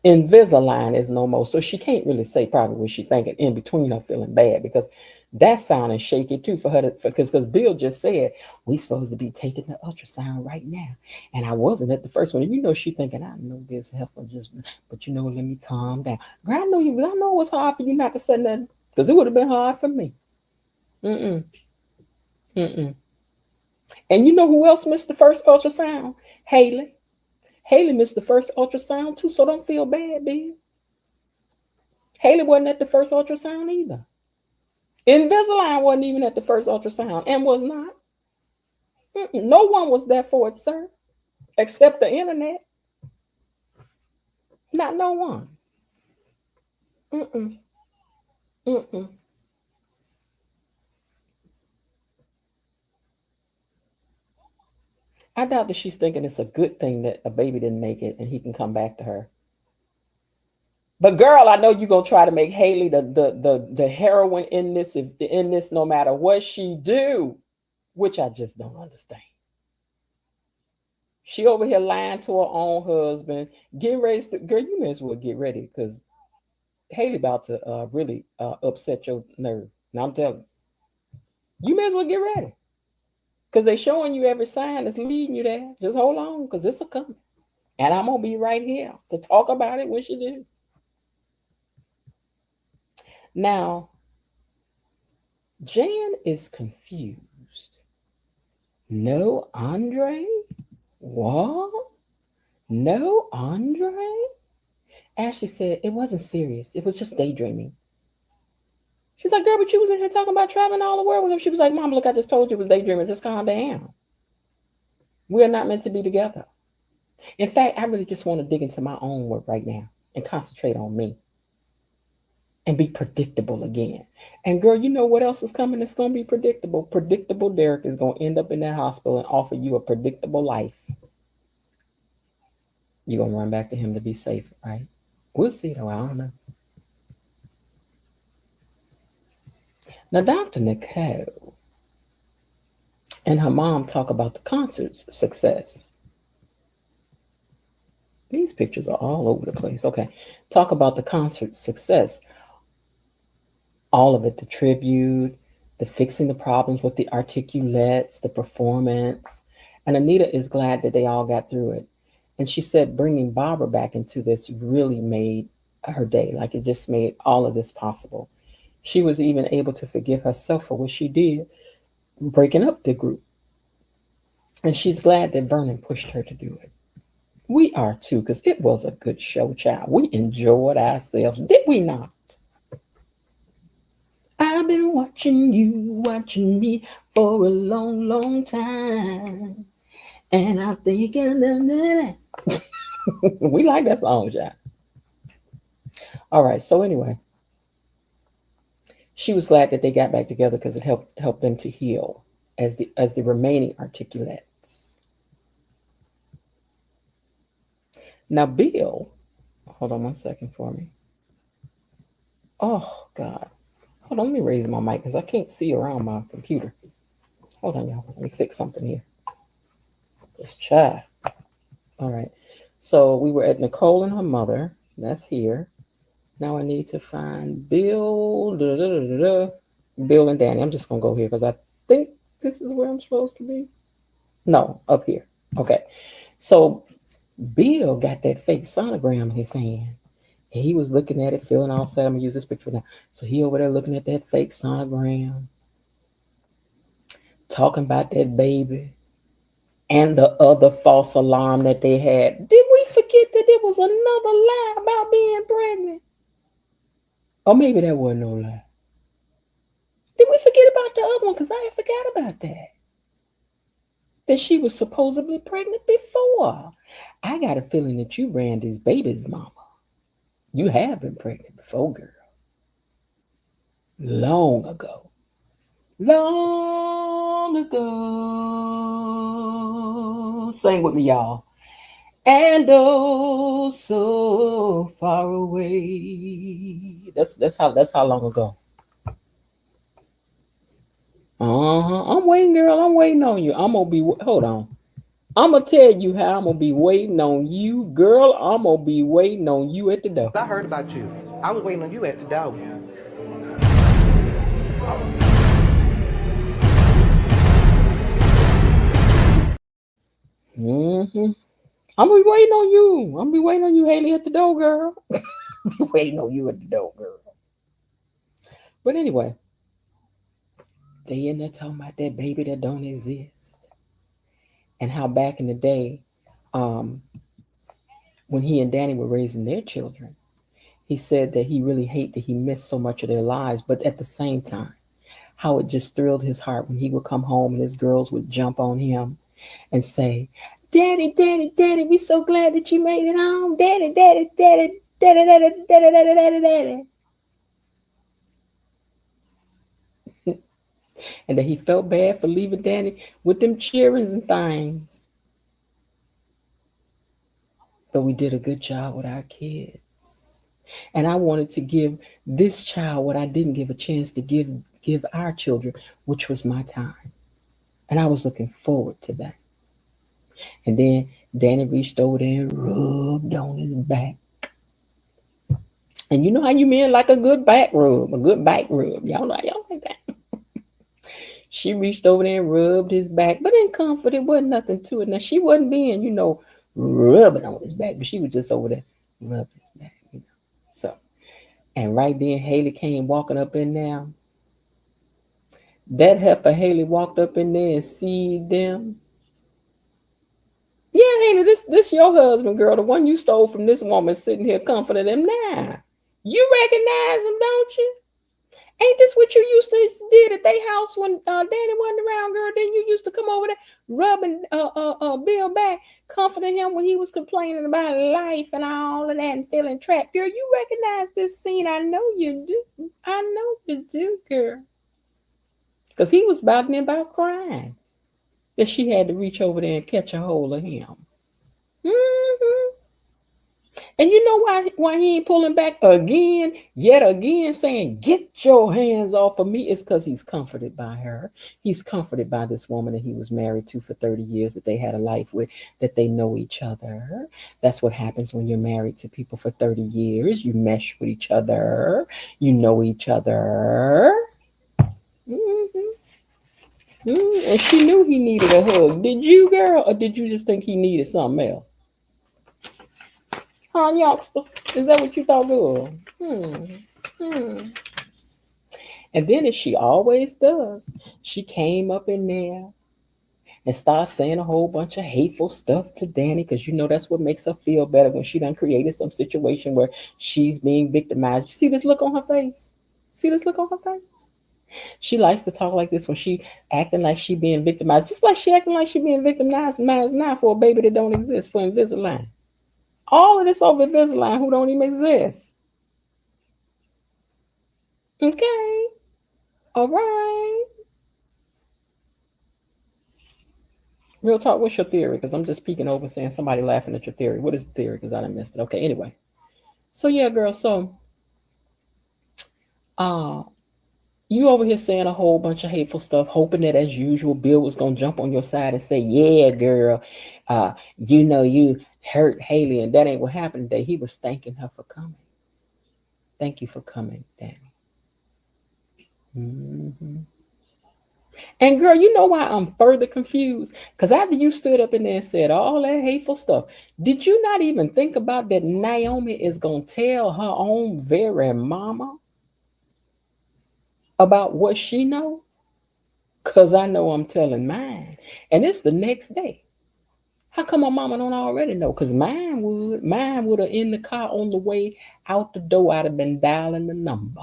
Invisalign is no more. So she can't really say probably what she thinking in between her feeling bad because that sounding shaky too for her to because Bill just said we supposed to be taking the ultrasound right now. And I wasn't at the first one. And you know she thinking, I know this heifer just but you know, let me calm down. Girl, I know it was hard for you not to say nothing. Because it would have been hard for me. Mm-mm. Mm-mm. And you know who else missed the first ultrasound? Haley. Haley missed the first ultrasound too, so don't feel bad, Bill. Haley wasn't at the first ultrasound either. Invisalign wasn't even at the first ultrasound and was not. No one was there for it, sir, except the internet. Not no one. Mm-mm. Mm-mm. I doubt that she's thinking it's a good thing that a baby didn't make it and he can come back to her. But girl, I know you're gonna try to make Haley the heroine in this no matter what she do, which I just don't understand. She over here lying to her own husband, getting ready to girl, you may as well get ready because Haley about to really upset your nerve. Now I'm telling you, you may as well get ready. Because they showing you every sign that's leading you there. Just hold on, because it's a coming. And I'm gonna be right here to talk about it when she do. Now, Jan is confused. No, Andre? What? No, Andre? Ashley said it wasn't serious. It was just daydreaming. She's like, girl, but you was in here talking about traveling all the world with him. She was like, Mom, look, I just told you it was daydreaming. Just calm down. We are not meant to be together. In fact, I really just want to dig into my own work right now and concentrate on me and be predictable again. And girl, you know what else is coming? It's going to be predictable. Predictable Derek is going to end up in that hospital and offer you a predictable life. You're going to run back to him to be safe, right? We'll see, though. I don't know. Now, Dr. Nicole and her mom talk about the concert's success. These pictures are all over the place. Okay. Talk about the concert's success. All of it, the tribute, the fixing the problems with the articulates, the performance. And Anita is glad that they all got through it. And she said bringing Barbara back into this really made her day. Like it just made all of this possible. She was even able to forgive herself for what she did, breaking up the group. And she's glad that Vernon pushed her to do it. We are too, because it was a good show, child. We enjoyed ourselves, did we not? I've been watching you, watching me for a long, long time. And I'm thinking, we like that song, child. All right, so anyway, she was glad that they got back together because it helped them to heal as the remaining articulates. Now, Bill, hold on 1 second for me. Oh God, hold on, let me raise my mic because I can't see around my computer. Hold on, y'all. Let me fix something here. Just chat. All right. So we were at Nicole and her mother. That's here. Now I need to find Bill. Bill and Danny. I'm just gonna go here because I think this is where I'm supposed to be. No, up here. Okay. So Bill got that fake sonogram in his hand. And he was looking at it, feeling all sad. I'm gonna use this picture now. So he over there looking at that fake sonogram, talking about that baby and the other false alarm that they had. Did we forget that there was another lie about being pregnant? Or maybe that wasn't no lie. Did we forget about the other one? Because I had forgot about that. That she was supposedly pregnant before. I got a feeling that you ran this baby's mama. You have been pregnant before, girl. Long ago. Long ago. Sing with me, y'all. And oh, so far away. That's how long ago. I'm waiting, girl. I'm waiting on you. I'm gonna be. Hold on. I'm gonna tell you how I'm gonna be waiting on you, girl. I'm gonna be waiting on you at the door. I heard about you. I was waiting on you at the door. I'm gonna be waiting on you. I'm gonna be waiting on you, Haley, at the door, girl. Waiting on you at the door, girl. But anyway, they in there talking about that baby that don't exist, and how back in the day, um, when he and Danny were raising their children, he said that he really hate that he missed so much of their lives, but at the same time, how it just thrilled his heart when he would come home and his girls would jump on him and say, "Daddy, Daddy, Daddy, we so glad that you made it home. Daddy, Daddy, Daddy, Daddy, Daddy, Daddy, Daddy, Daddy, Daddy." And that he felt bad for leaving Danny with them cheerings and things. But we did a good job with our kids. And I wanted to give this child what I didn't give a chance to give our children, which was my time. And I was looking forward to that. And then Danny reached over there and rubbed on his back. And you know how you men like a good back rub, a good back rub. Y'all like that. She reached over there and rubbed his back, but in comfort, it wasn't nothing to it. Now she wasn't being, rubbing on his back, but she was just over there rubbing his back. So, and right then Haley came walking up in there. That heifer Haley walked up in there and see them. Yeah, Haley, this your husband, girl, the one you stole from this woman sitting here comforting him now. You recognize him, don't you? Ain't this what you used to did at their house when Danny wasn't around, girl? Then you used to come over there rubbing Bill back, comforting him when he was complaining about life and all of that and feeling trapped. Girl, you recognize this scene. I know you do. I know you do, girl. Because he was about crying that she had to reach over there and catch a hold of him. Mm-hmm. And you know why he ain't pulling back yet again, saying, "Get your hands off of me." It's because he's comforted by her. He's comforted by this woman that he was married to for 30 years, that they had a life with, that they know each other. That's what happens when you're married to people for 30 years. You mesh with each other. You know each other. And she knew he needed a hug. Did you, girl? Or did you just think he needed something else? Huh, youngster? Is that what you thought, girl? And then, as she always does, she came up in there and start saying a whole bunch of hateful stuff to Danny because you know that's what makes her feel better when she done created some situation where she's being victimized. You see this look on her face? See this look on her face? She likes to talk like this when she acting like she being victimized, just like she acting like she being victimized now for a baby that don't exist, for Invisalign. All of this over Invisalign who don't even exist. Okay, all right. Real talk, what's your theory? Because I'm just peeking over saying somebody laughing at your theory. What is the theory? Because I done missed it. Okay, anyway. So yeah, girl, so uh you over here saying a whole bunch of hateful stuff, hoping that as usual Bill was gonna jump on your side and say, yeah, girl, you know you hurt Haley, and that ain't what happened today. He was thanking her for coming. Thank you for coming, Danny. Hmm. And girl, you know why I'm further confused? Because after you stood up in there and said all that hateful stuff, did you not even think about that Naomi is gonna tell her own very mama about what she know? Cause I know I'm telling mine. And it's the next day. How come my mama don't already know? Cause mine would. Mine would have in the car on the way out the door. I'd have been dialing the number.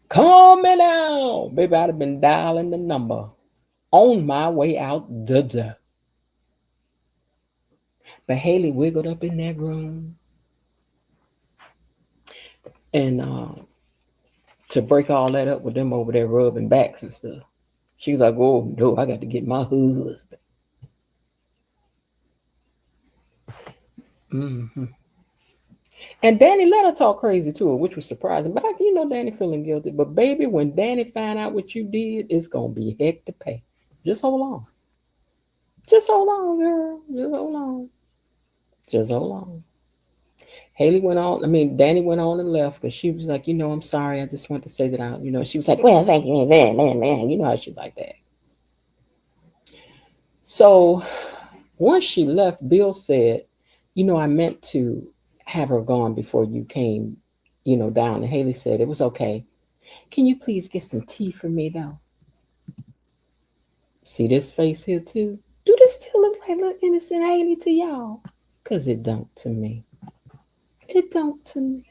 Call me now. Baby, I'd have been dialing the number on my way out the door. But Haley wiggled up in that room and to break all that up with them over there rubbing backs and stuff. She was like, oh no, I got to get my husband. Hmm. And Danny let her talk crazy to her, which was surprising. But you know Danny feeling guilty. But baby, when Danny find out what you did, it's gonna be heck to pay. Just hold on. Just hold on, girl. Just hold on. Just hold on. Haley went on. I mean, Danny went on and left because she was like, you know, I'm sorry. I just want to say that I, you know, she was like, well, thank you, man. You know how she like that. So once she left, Bill said, you know, I meant to have her gone before you came, you know, down. And Haley said, it was okay. Can you please get some tea for me, though? See this face here, too? Do this still look like little innocent Haley to y'all? Because it don't to me. It don't to me.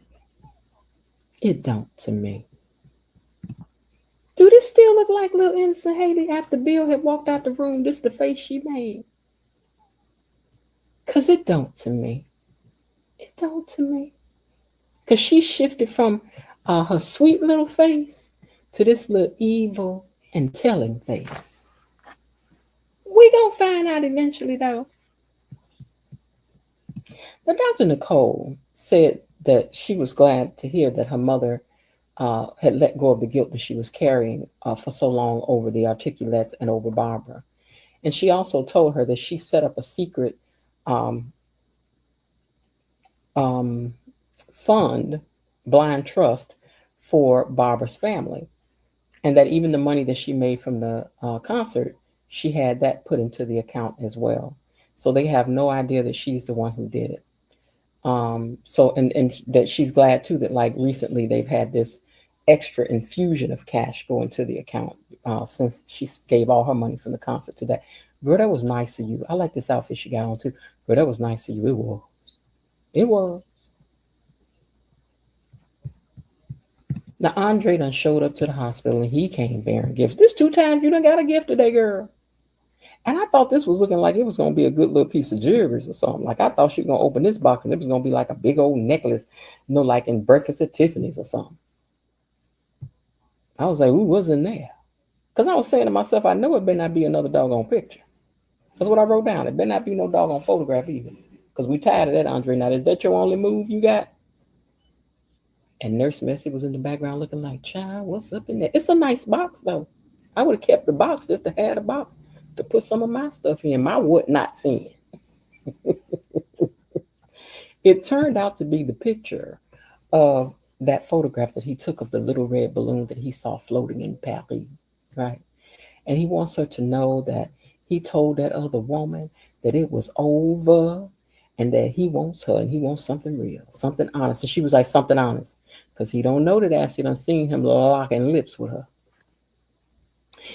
It don't to me. Do this still look like little innocent Haley after Bill had walked out the room? This the face she made. Because it don't to me. It don't to me. Because she shifted from her sweet little face to this little evil and telling face. We gonna find out eventually, though. But Dr. Nicole said that she was glad to hear that her mother had let go of the guilt that she was carrying for so long over the articulates and over Barbara. And she also told her that she set up a secret um, um, fund, blind trust, for Barbara's family. And that even the money that she made from the concert, she had that put into the account as well. So they have no idea that she's the one who did it. So and that she's glad too that like recently they've had this extra infusion of cash go into the account since she gave all her money from the concert to that. Girl, that was nice of you. I like this outfit she got on too. Girl, that was nice of you. It was. It was. Now Andre done showed up to the hospital and he came bearing gifts. This 2 times you done got a gift today, girl. And I thought this was looking like it was gonna be a good little piece of jewelry or something. Like I thought she was gonna open this box and it was gonna be like a big old necklace, you know, like in Breakfast at Tiffany's or something. I was like, ooh, what's in there? Because I was saying to myself, I know it better not be another doggone picture. That's what I wrote down. It better not be no doggone photograph either. Because we tired of that, Andre. Now, is that your only move you got? And Nurse Messi was in the background looking like, child, what's up in there? It's a nice box, though. I would have kept the box just to have the box to put some of my stuff in, my whatnots in. It turned out to be the picture of that photograph that he took of the little red balloon that he saw floating in Paris, right? And he wants her to know that he told that other woman that it was over and that he wants her and he wants something real, something honest. And she was like, something honest. Because he don't know that Ashley done seen him locking lips with her.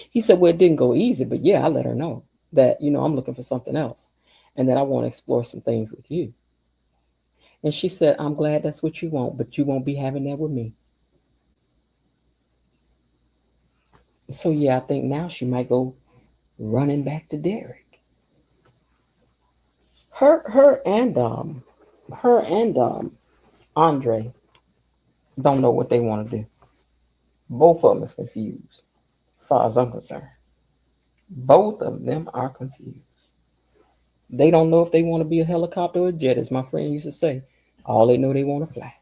He said, well, it didn't go easy, but yeah, I let her know that, I'm looking for something else and that I want to explore some things with you. And she said, I'm glad that's what you want, but you won't be having that with me. So yeah, I think now she might go running back to Derek. Her and Andre don't know what they want to do. Both of them is confused, as far as I'm concerned. Both of them are confused. They don't know if they want to be a helicopter or a jet, as my friend used to say. All they know they want to fly.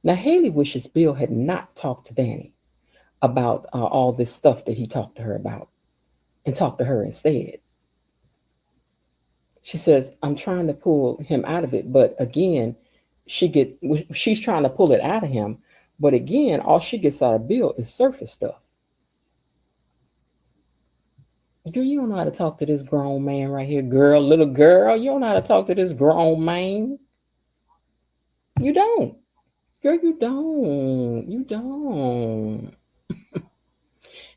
Now Haley wishes Bill had not talked to Danny about all this stuff that he talked to her about, and talked to her instead. She says, I'm trying to pull him out of it, but again, she's trying to pull it out of him, but again, all she gets out of Bill is surface stuff. Girl, you don't know how to talk to this grown man right here, girl, little girl. You don't know how to talk to this grown man. You don't. Girl, you don't. You don't.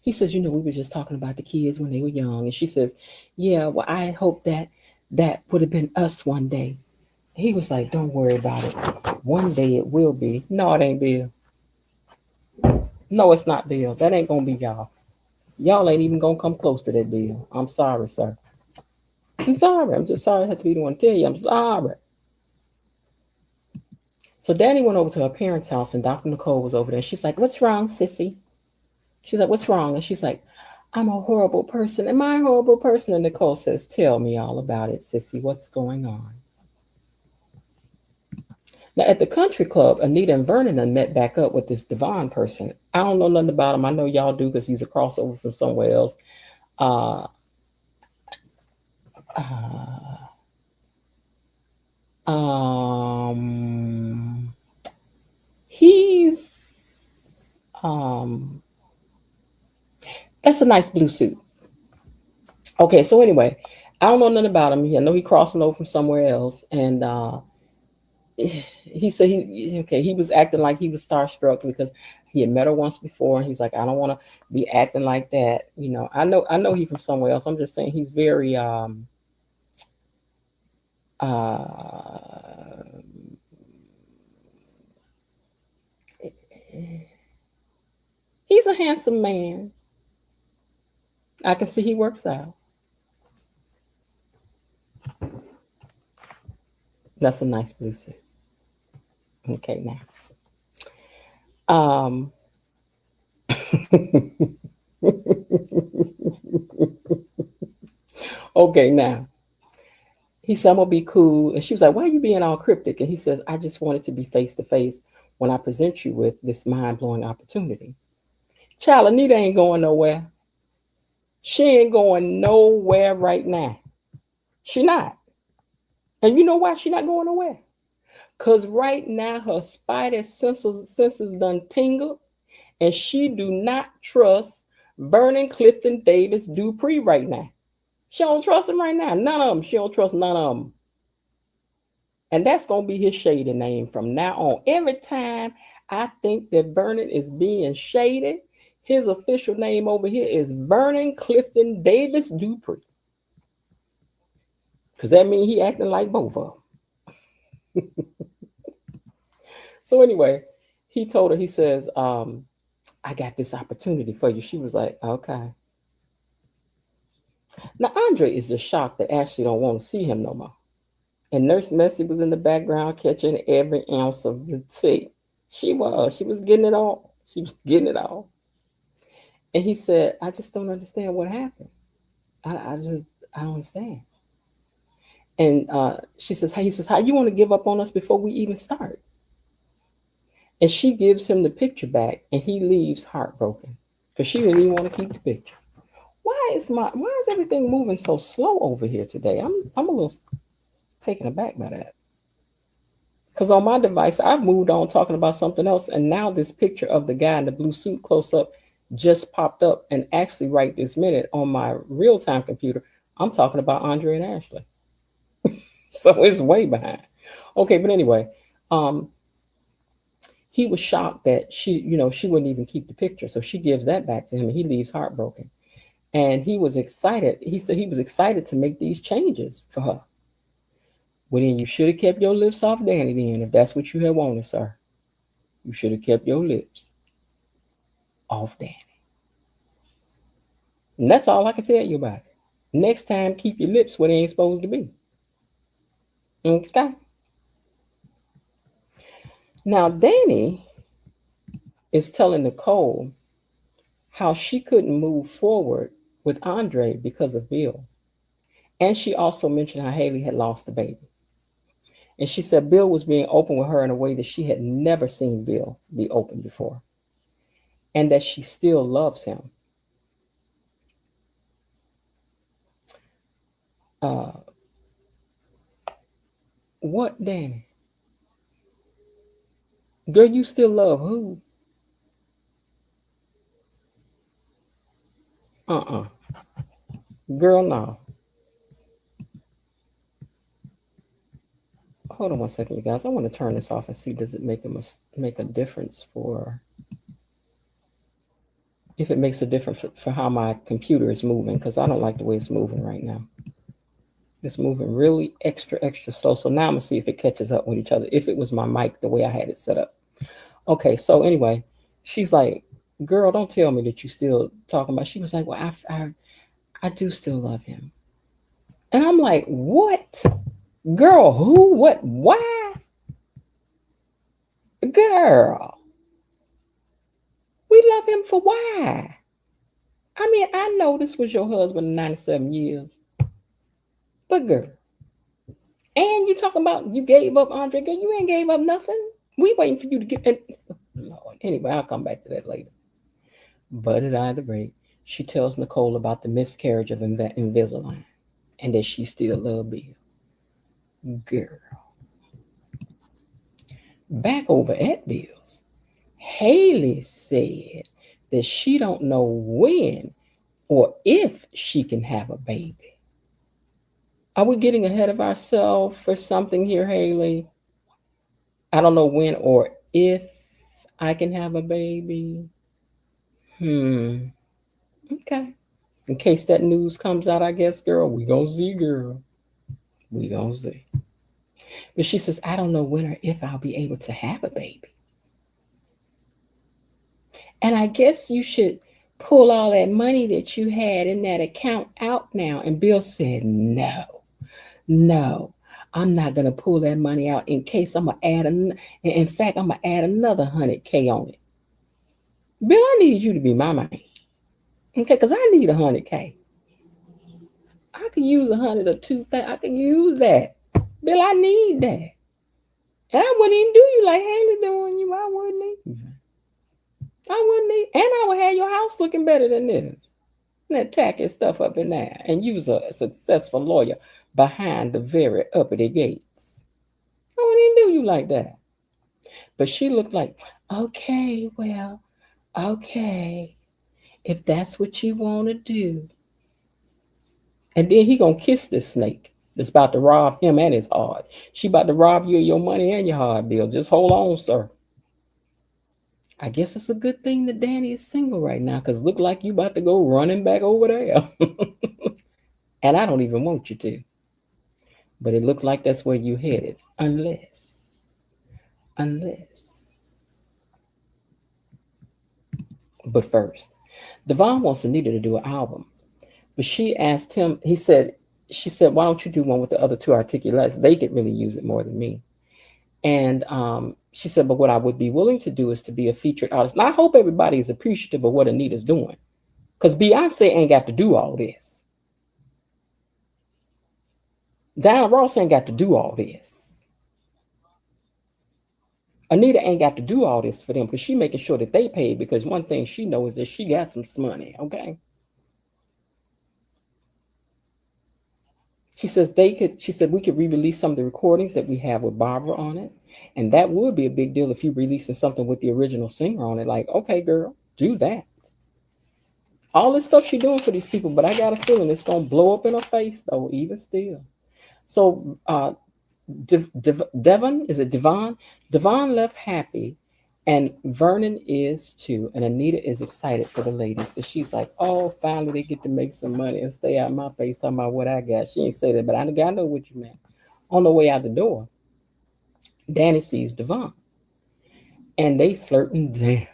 He says, we were just talking about the kids when they were young. And she says, yeah, well, I hope that would have been us one day. He was like, don't worry about it. One day it will be. No, it ain't Bill. No, it's not Bill. That ain't going to be y'all. Y'all ain't even going to come close to that Bill. I'm sorry, sir. I'm sorry. I'm just sorry I had to be the one to tell you. I'm sorry. So Danny went over to her parents' house and Dr. Nicole was over there. She's like, what's wrong, sissy? She's like, what's wrong? And she's like, I'm a horrible person. Am I a horrible person? And Nicole says, tell me all about it, sissy. What's going on? Now, at the country club, Anita and Vernon had met back up with this Devon person. I don't know nothing about him. I know y'all do because he's a crossover from somewhere else. Uh, uh, um, he's that's a nice blue suit. Okay, so anyway, I don't know nothing about him. I know he crossing over from somewhere else, and he said he was acting like he was starstruck because he had met her once before, and he's like, I don't want to be acting like that. I know he from somewhere else. I'm just saying he's very uh he's a handsome man. I can see he works out. That's a nice blue suit. Okay, now. Um okay, now. He said, I'm gonna be cool. And she was like, why are you being all cryptic? And he says, I just wanted to be face to face when I present you with this mind blowing opportunity. Child, Anita ain't going nowhere. She ain't going nowhere right now. She not. And you know why she not going nowhere? Because right now her spider senses done tingle, and she do not trust Vernon Clifton Davis Dupree right now. She don't trust him right now. None of them. She don't trust none of them. And that's going to be his shaded name from now on. Every time I think that Vernon is being shaded, his official name over here is Vernon Clifton Davis Dupree. Because that means he acting like both of them. So anyway, he told her, he says, I got this opportunity for you. She was like, okay. Now, Andre is just shocked that Ashley don't want to see him no more. And Nurse Messi was in the background catching every ounce of the tea. She was. She was getting it all. She was getting it all. And he said, I just don't understand what happened. I don't understand. And she says, he says, how you want to give up on us before we even start? And she gives him the picture back, and he leaves heartbroken because she didn't even want to keep the picture. Why is everything moving so slow over here today? I'm a little taken aback by that. Because on my device, I've moved on talking about something else, and now this picture of the guy in the blue suit close up just popped up, and actually right this minute on my real-time computer, I'm talking about Andre and Ashley. So it's way behind. Okay, but anyway, He was shocked that she wouldn't even keep the picture. So she gives that back to him and he leaves heartbroken. And he was excited. He said he was excited to make these changes for her. Well, then you should have kept your lips off Danny then, if that's what you had wanted, sir. You should have kept your lips off Danny. And that's all I can tell you about it. Next time, keep your lips where they ain't supposed to be. Okay? Now, Danny is telling Nicole how she couldn't move forward with Andre because of Bill. And she also mentioned how Haley had lost the baby. And she said Bill was being open with her in a way that she had never seen Bill be open before. And that she still loves him. Uh, what, Danny? Girl, you still love who? Uh-uh. Girl, no. Hold on one second, you guys. I want to turn this off and see does it make a difference for if it makes a difference for how my computer is moving, because I don't like the way it's moving right now. It's moving really extra slow. So now I'm gonna see if it catches up with each other. If it was my mic the way I had it set up. Okay, so anyway, she's like, girl, don't tell me that you still talking about. She was like, well, I do still love him. And I'm like, what? Girl, who? What? Why? Girl, we love him for why? I mean, I know this was your husband in 97 years. But girl, and you talking about you gave up Andre, girl, you ain't gave up nothing. We waiting for you to get in. Lord. Anyway, I'll come back to that later. But at either rate, she tells Nicole about the miscarriage of Invisalign and that she still love Bill. Girl. Back over at Bill's, Haley said that she don't know when or if she can have a baby. Are we getting ahead of ourselves for something here, Haley? I don't know when or if I can have a baby. Okay. In case that news comes out, I guess, girl, we gonna see, girl. We gonna see. But she says, I don't know when or if I'll be able to have a baby. And I guess you should pull all that money that you had in that account out now. And Bill said, no, I'm not going to pull that money out in case I'm going to add, in fact, I'm going to add another 100K on it. Bill, I need you to be my man. Okay, because I need 100K. I could use 100 or 2,000. I can use that. Bill, I need that. And I wouldn't even do you like Haley doing you. I wouldn't even. And I would have your house looking better than this. And that tacky stuff up in there. And you was a successful lawyer behind the very uppity gates. I wouldn't even do you like that. But she looked like, okay, well, okay, if that's what you want to do. And then he gonna kiss this snake that's about to rob him and his heart. She about to rob you of your money and your heart, Bill. Just hold on, sir. I guess it's a good thing that Danny is single right now, because look like you about to go running back over there. And I don't even want you to. But it looks like that's where you headed. Unless. But first, Devon wants Anita to do an album. But she asked him, she said, why don't you do one with the other two articulates? They could really use it more than me. And she said, but what I would be willing to do is to be a featured artist. And I hope everybody is appreciative of what Anita's doing. Because Beyonce ain't got to do all this. Diana Ross ain't got to do all this. Anita ain't got to do all this for them because she's making sure that they pay, because one thing she knows is that she got some money, okay? She said we could re-release some of the recordings that we have with Barbara on it. And that would be a big deal if you releasing something with the original singer on it. Like, okay, girl, do that. All this stuff she's doing for these people, but I got a feeling it's going to blow up in her face, though, even still. So Devon, is it Devon? Devon left happy And Vernon is too. And Anita is excited for the ladies because she's like, oh, finally they get to make some money and stay out my face talking about what I got. She ain't say that, but I know what you meant. On the way out the door, Danny sees Devon and they flirting. Damn.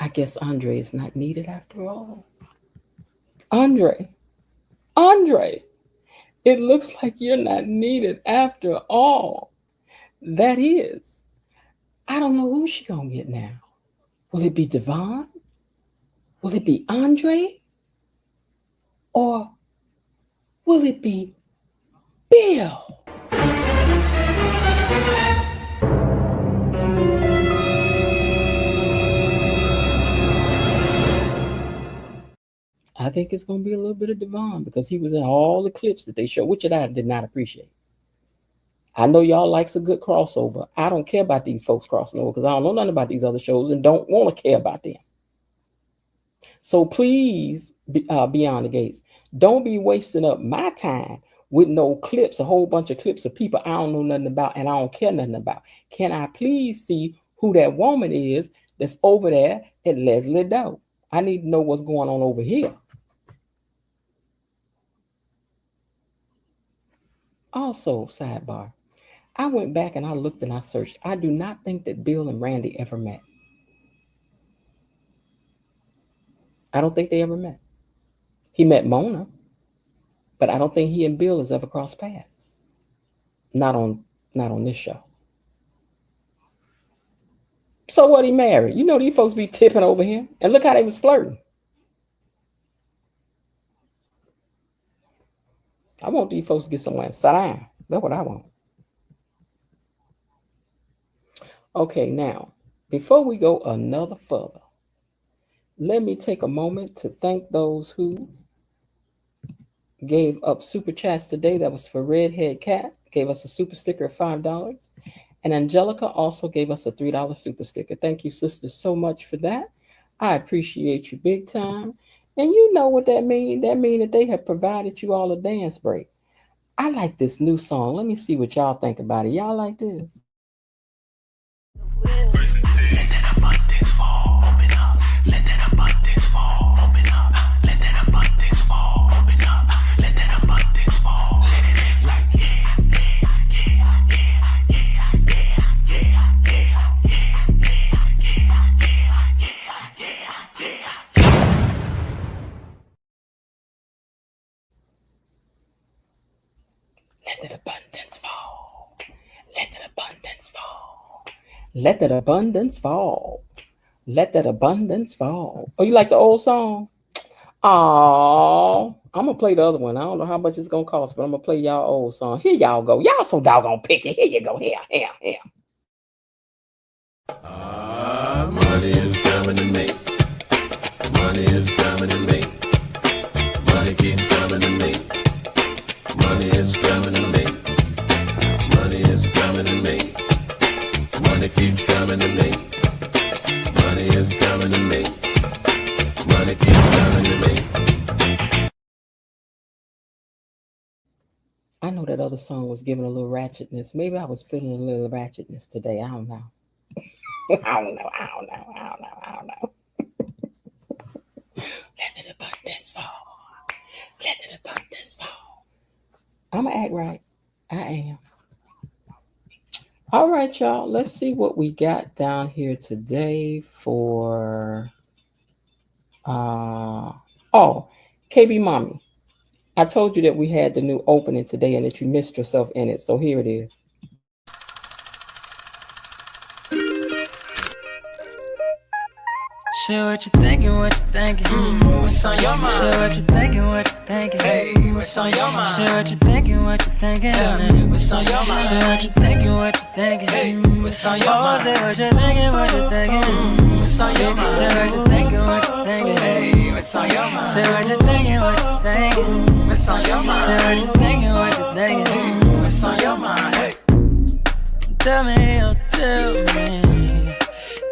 I guess Andre is not needed after all. Andre, Andre, it looks like you're not needed after all. That is. I don't know who she gonna get now. Will it be Devon? Will it be Andre? Or will it be Bill? I think it's going to be a little bit of Devon because he was in all the clips that they showed, which I did not appreciate. I know y'all likes a good crossover. I don't care about these folks crossing over because I don't know nothing about these other shows and don't want to care about them. So please, Beyond the Gates, don't be wasting up my time with no clips, a whole bunch of clips of people I don't know nothing about and I don't care nothing about. Can I please see who that woman is that's over there at Leslie Doe? I need to know what's going on over here. Also, sidebar, I went back and I looked and I searched. I do not think that Bill and Randy ever met. I don't think they ever met. He met Mona, but I don't think he and Bill has ever crossed paths. Not on this show. So what, he married? You know these folks be tipping over here. And look how they was flirting. I want these folks to get somewhere and sit down. That's what I want. Okay, now, before we go another further, let me take a moment to thank those who gave up super chats today. That was for Redhead Cat, gave us a super sticker of $5. And Angelica also gave us a $3 super sticker. Thank you, sisters, so much for that. I appreciate you big time. And you know what that means. That means that they have provided you all a dance break. I like this new song. Let me see what y'all think about it. Y'all like this? Let that abundance fall, open up. Let that abundance fall, open up. Let that abundance fall, open up. Let that abundance fall. Let it in like Let that abundance fall. Let that abundance fall. Let that abundance fall. Let that abundance fall. Oh, you like the old song? Oh, I'm gonna play the other one. I don't know how much it's gonna cost, but I'm gonna play y'all old song. Here y'all go. Y'all so doggone picky. Here you go. Here. Money is coming to me. Money is coming to me. Money keeps coming to me. Money is coming to me. Money is coming to me. Money keeps coming to me. Money is coming to me. Money keeps coming to me. I know that other song was giving a little ratchetness. Maybe I was feeling a little ratchetness today. I don't know. I don't know. Let the abundance fall. Let the abundance fall. I'm going to act right. I am. All right, y'all. Let's see what we got down here today for... KB Mommy. I told you that we had the new opening today and that you missed yourself in it. So here it is. Share what you thinking, what's on your mind? Share what you thinking, hey, what's on your mind? Share what you thinking, tell me what's on your mind? Share what you thinking, hey, what's on your mind? Say what you thinking, what's on your mind? Share what you thinking, hey, what's on your mind? Share what you thinking, what's on your mind? Share what you thinking, what's on your mind? Hey, tell me, oh, tell me.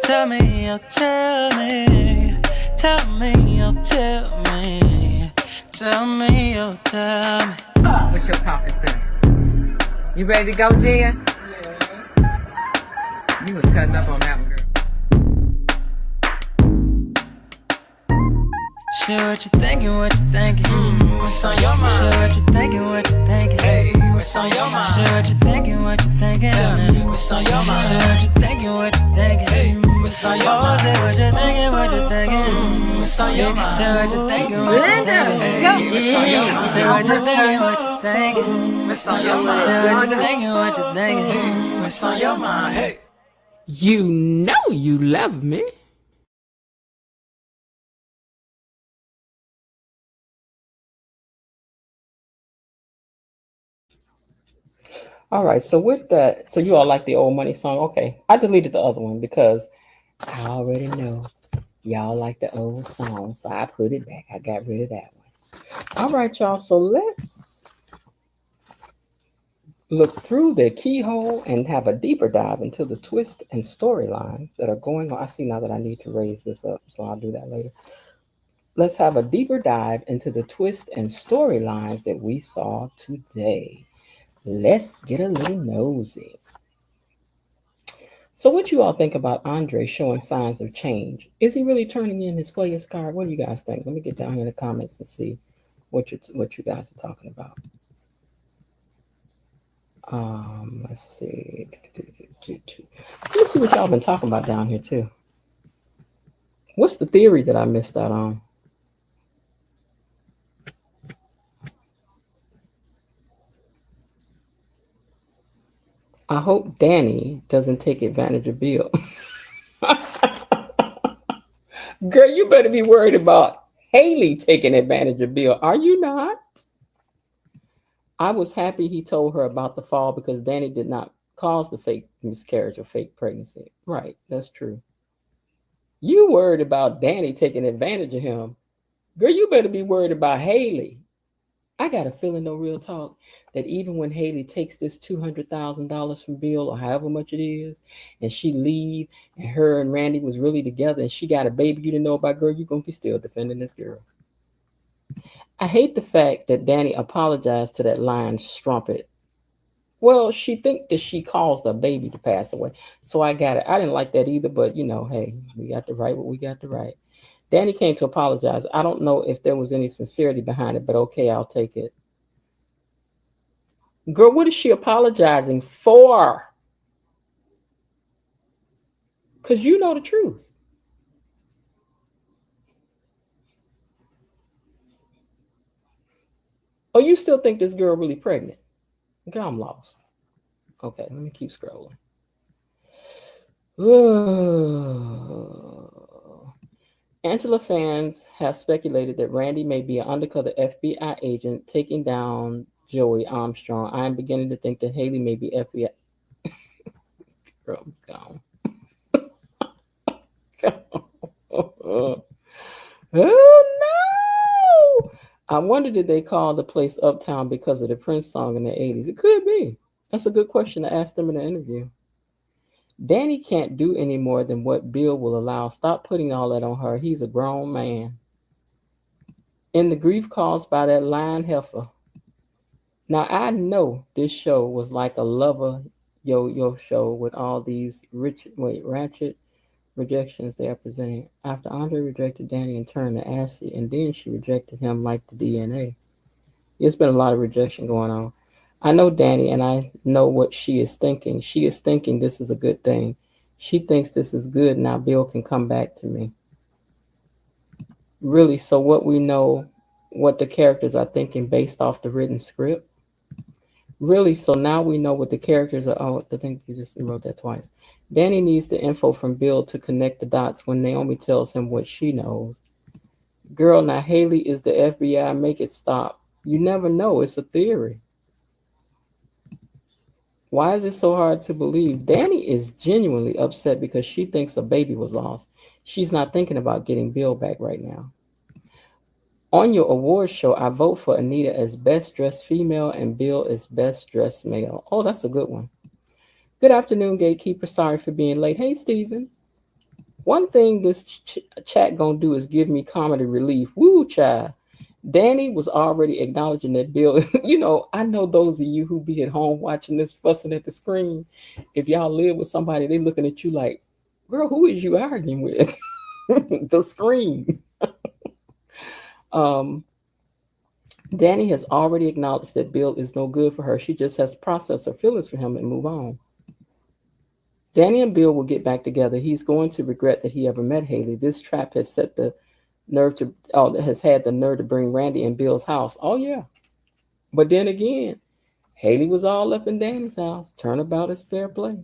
Tell me, oh, tell me. Tell me, oh, tell me. Tell me, oh, tell me. What's your topic, sir? You ready to go, Jen? You was cutting up on that one, girl. Share what you thinking, what you thinking. What's on your mind? Share what you thinking, what you thinking. Hey, what's on your mind? Share what you thinking, what you thinking. Tell me, what's on your mind? Share what you thinking, what you thinking. Hey, what's on your mind? Say what you thinking, what you thinking. What's on your mind? Share what you thinking, what you thinking. Hey, what's on your mind? Share what you thinking, what you thinking. What's on your mind? Share what you thinking, what you thinking. What's on your mind? Hey. You know you love me. All right, so with that, so you all like the old money song? Okay, I deleted the other one because I already know y'all like the old song, so I put it back. I got rid of that one. All right, y'all, so let's look through the keyhole and have a deeper dive into the twists and storylines that are going on. I see now that I need to raise this up, so I'll do that later. Let's have a deeper dive into the twists and storylines that we saw today. Let's get a little nosy. So, what you all think about Andre showing signs of change? Is he really turning in his player's card? What do you guys think? Let me get down here in the comments and see what you guys are talking about. Let's see. Let me see what y'all been talking about down here too. What's the theory that I missed out on? I hope Danny doesn't take advantage of Bill. Girl, you better be worried about Haley taking advantage of Bill. Are you not? I was happy he told her about the fall because Danny did not cause the fake miscarriage or fake pregnancy. Right, that's true. You worried about Danny taking advantage of him. Girl, you better be worried about Haley. I got a feeling, no real talk, that even when Haley takes this $200,000 from Bill or however much it is, and she leave, and her and Randy was really together, and she got a baby you didn't know about, girl, you're gonna be still defending this girl. I hate the fact that Danny apologized to that lying strumpet. Well, she think that she caused a baby to pass away, so I got it. I didn't like that either, but hey, we got to write what we got to write. Danny came to apologize. I don't know if there was any sincerity behind it, but okay, I'll take it. Girl, what is she apologizing for? Because you know the truth. Oh, you still think this girl really pregnant? Girl, I'm lost. Okay, let me keep scrolling. Angela fans have speculated that Randy may be an undercover FBI agent taking down Joey Armstrong. I am beginning to think that Haley may be FBI. Girl, I'm gone. Oh no! I wonder did they call the place Uptown because of the Prince song in the 80s? It could be. That's a good question to ask them in an interview. Danny can't do any more than what Bill will allow. Stop putting all that on her. He's a grown man. In the grief caused by that lying heifer. Now I know this show was like a lover yo-yo show with all these ratchet rejections they are presenting. After Andre rejected Danny and turned to Ashley, and then she rejected him like the DNA. There's been a lot of rejection going on. I know Danny, and I know what she is thinking. She is thinking this is a good thing. She thinks this is good. Now Bill can come back to me. Really, so what we know, what the characters are thinking based off the written script? Really, so now we know what the characters are. Oh, I think you just wrote that twice. Danny needs the info from Bill to connect the dots when Naomi tells him what she knows. Girl, now Haley is the FBI. Make it stop. You never know. It's a theory. Why is it so hard to believe? Danny is genuinely upset because she thinks a baby was lost. She's not thinking about getting Bill back right now. On your awards show, I vote for Anita as best dressed female and Bill as best dressed male. Oh, that's a good one. Good afternoon, gatekeeper. Sorry for being late. Hey, Steven. One thing this chat gonna do is give me comedy relief. Woo, child. Danny was already acknowledging that Bill, I know those of you who be at home watching this fussing at the screen, if y'all live with somebody, they looking at you like, girl, who is you arguing with? The screen. Um, Danny has already acknowledged that Bill is no good for her. She just has to process her feelings for him and move on. Danny and Bill will get back together. He's going to regret that he ever met Haley. This trap has has had the nerve to bring Randy in Bill's house. Oh yeah. But then again, Haley was all up in Danny's house. Turnabout is fair play.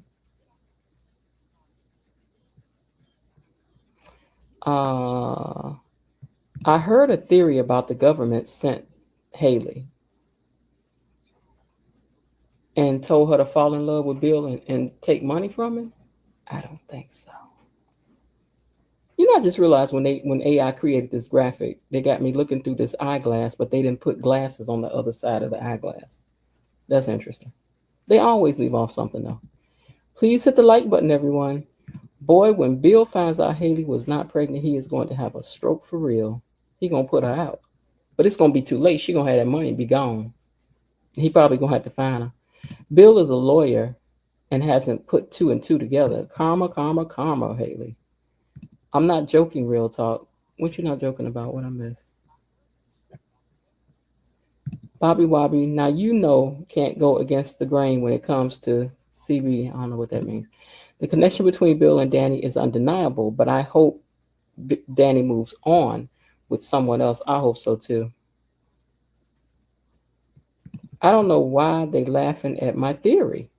Uh, I heard a theory about the government sent Haley and told her to fall in love with Bill and take money from him. I don't think so. I just realized when AI created this graphic, they got me looking through this eyeglass, but they didn't put glasses on the other side of the eyeglass. That's interesting. They always leave off something though. Please hit the like button, everyone. Boy, when Bill finds out Haley was not pregnant, he is going to have a stroke for real. He gonna put her out. But it's gonna be too late. She gonna have that money and be gone. He probably gonna have to find her. Bill is a lawyer and hasn't put two and two together. Karma, karma, karma, Haley. I'm not joking, real talk. What you not joking about? What I missed? Bobby Wobby, now can't go against the grain when it comes to CB. I don't know what that means. The connection between Bill and Danny is undeniable, but I hope Danny moves on with someone else. I hope so too. I don't know why they laughing at my theory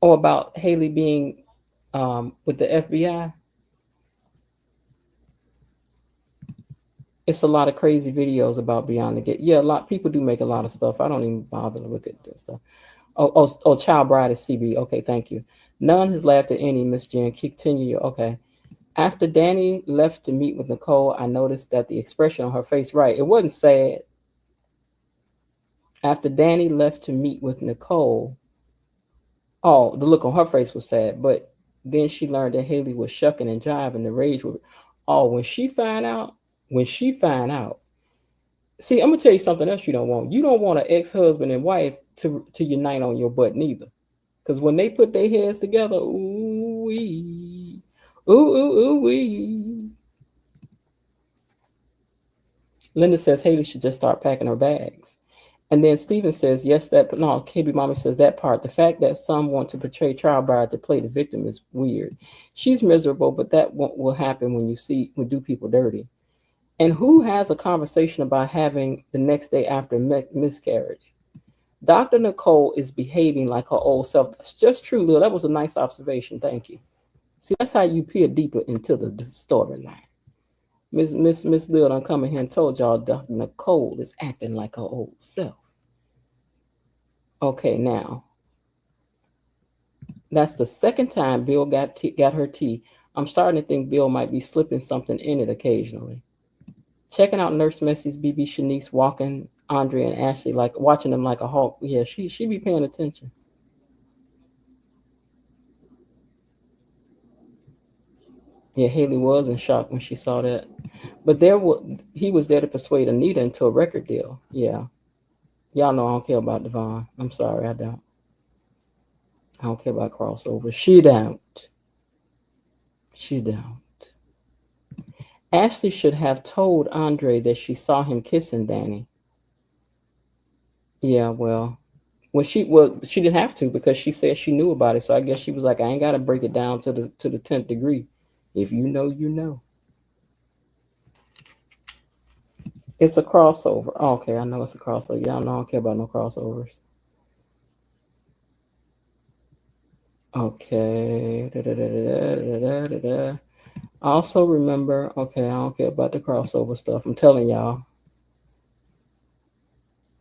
or about Haley being with the FBI. It's a lot of crazy videos about Beyond the Gate. Yeah, a lot people do make a lot of stuff. I don't even bother to look at this stuff. Oh, Child Bride is CB. Okay, thank you. None has laughed at any, Miss Jen. Continue. Okay. After Danny left to meet with Nicole, I noticed that the expression on her face, right, it wasn't sad. After Danny left to meet with Nicole, oh, the look on her face was sad. But then she learned that Haley was shucking and jiving. The rage was, oh, when she find out, see, I'm gonna tell you something else you don't want. You don't want an ex-husband and wife to unite on your butt neither. Because when they put their heads together, ooh wee, ooh wee. Linda says Haley should just start packing her bags. And then Steven says, yes, KB Mommy says that part. The fact that some want to portray child bride to play the victim is weird. She's miserable, but that will happen when do people dirty. And who has a conversation about having the next day after miscarriage? Dr. Nicole is behaving like her old self. That's just true, Lil. That was a nice observation. Thank you. See, that's how you peer deeper into the storyline. Miss Lil done come in here and told y'all Dr. Nicole is acting like her old self. Okay, now that's the second time Bill got her tea. I'm starting to think Bill might be slipping something in it occasionally. Checking out Nurse Messy's BB Shanice walking Andre and Ashley, like watching them like a hawk. Yeah, she be paying attention. Yeah, Haley was in shock when she saw that. But he was there to persuade Anita into a record deal. Yeah. Y'all know I don't care about Devon. I'm sorry, I don't. I don't care about crossover. She don't. She don't. Ashley should have told Andre that she saw him kissing Danny. Yeah, she didn't have to because she said she knew about it. So I guess she was like, I ain't gotta break it down to the 10th degree. If you know, you know. It's a crossover. Oh, okay, I know it's a crossover. Y'all know I don't care about no crossovers. Okay. Also remember, okay, I don't care about the crossover stuff. I'm telling y'all.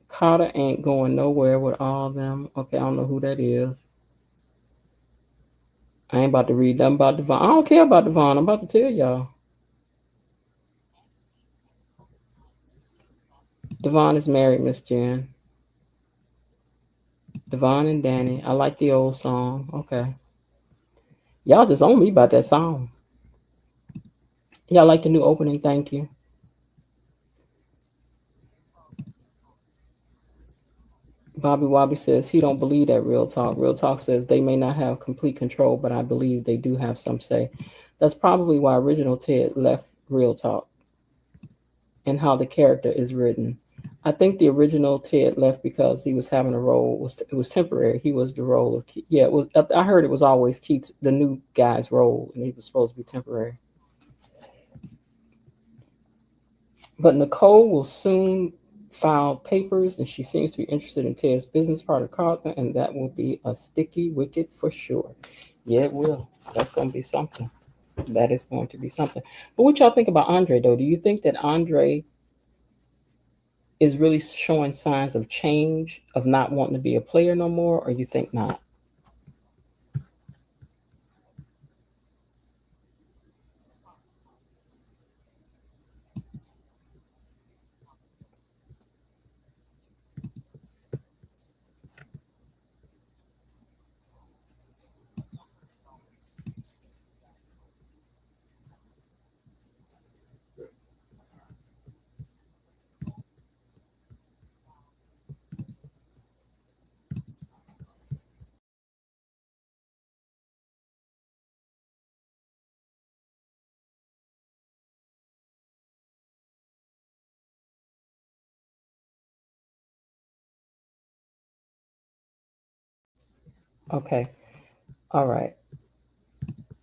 Carter ain't going nowhere with all of them. Okay, I don't know who that is. I ain't about to read nothing about Devon. I don't care about Devon. I'm about to tell y'all. Devon is married, Miss Jen. Devon and Danny. I like the old song. Okay. Y'all just on me about that song. Y'all like the new opening? Thank you. Bobby Wobby says he don't believe that real talk. Real talk says they may not have complete control, but I believe they do have some say. That's probably why original Ted left real talk and how the character is written. I think the original Ted left because he was having a role. It was temporary. He was the role of Keith. Yeah. It was. I heard it was always Keith, the new guy's role, and he was supposed to be temporary. But Nicole will soon file papers, and she seems to be interested in Ted's business part of Carlton, and that will be a sticky wicket for sure. Yeah, it will. That's going to be something. That is going to be something. But what y'all think about Andre, though? Do you think that Andre is really showing signs of change, of not wanting to be a player no more, or you think not? Okay. All right.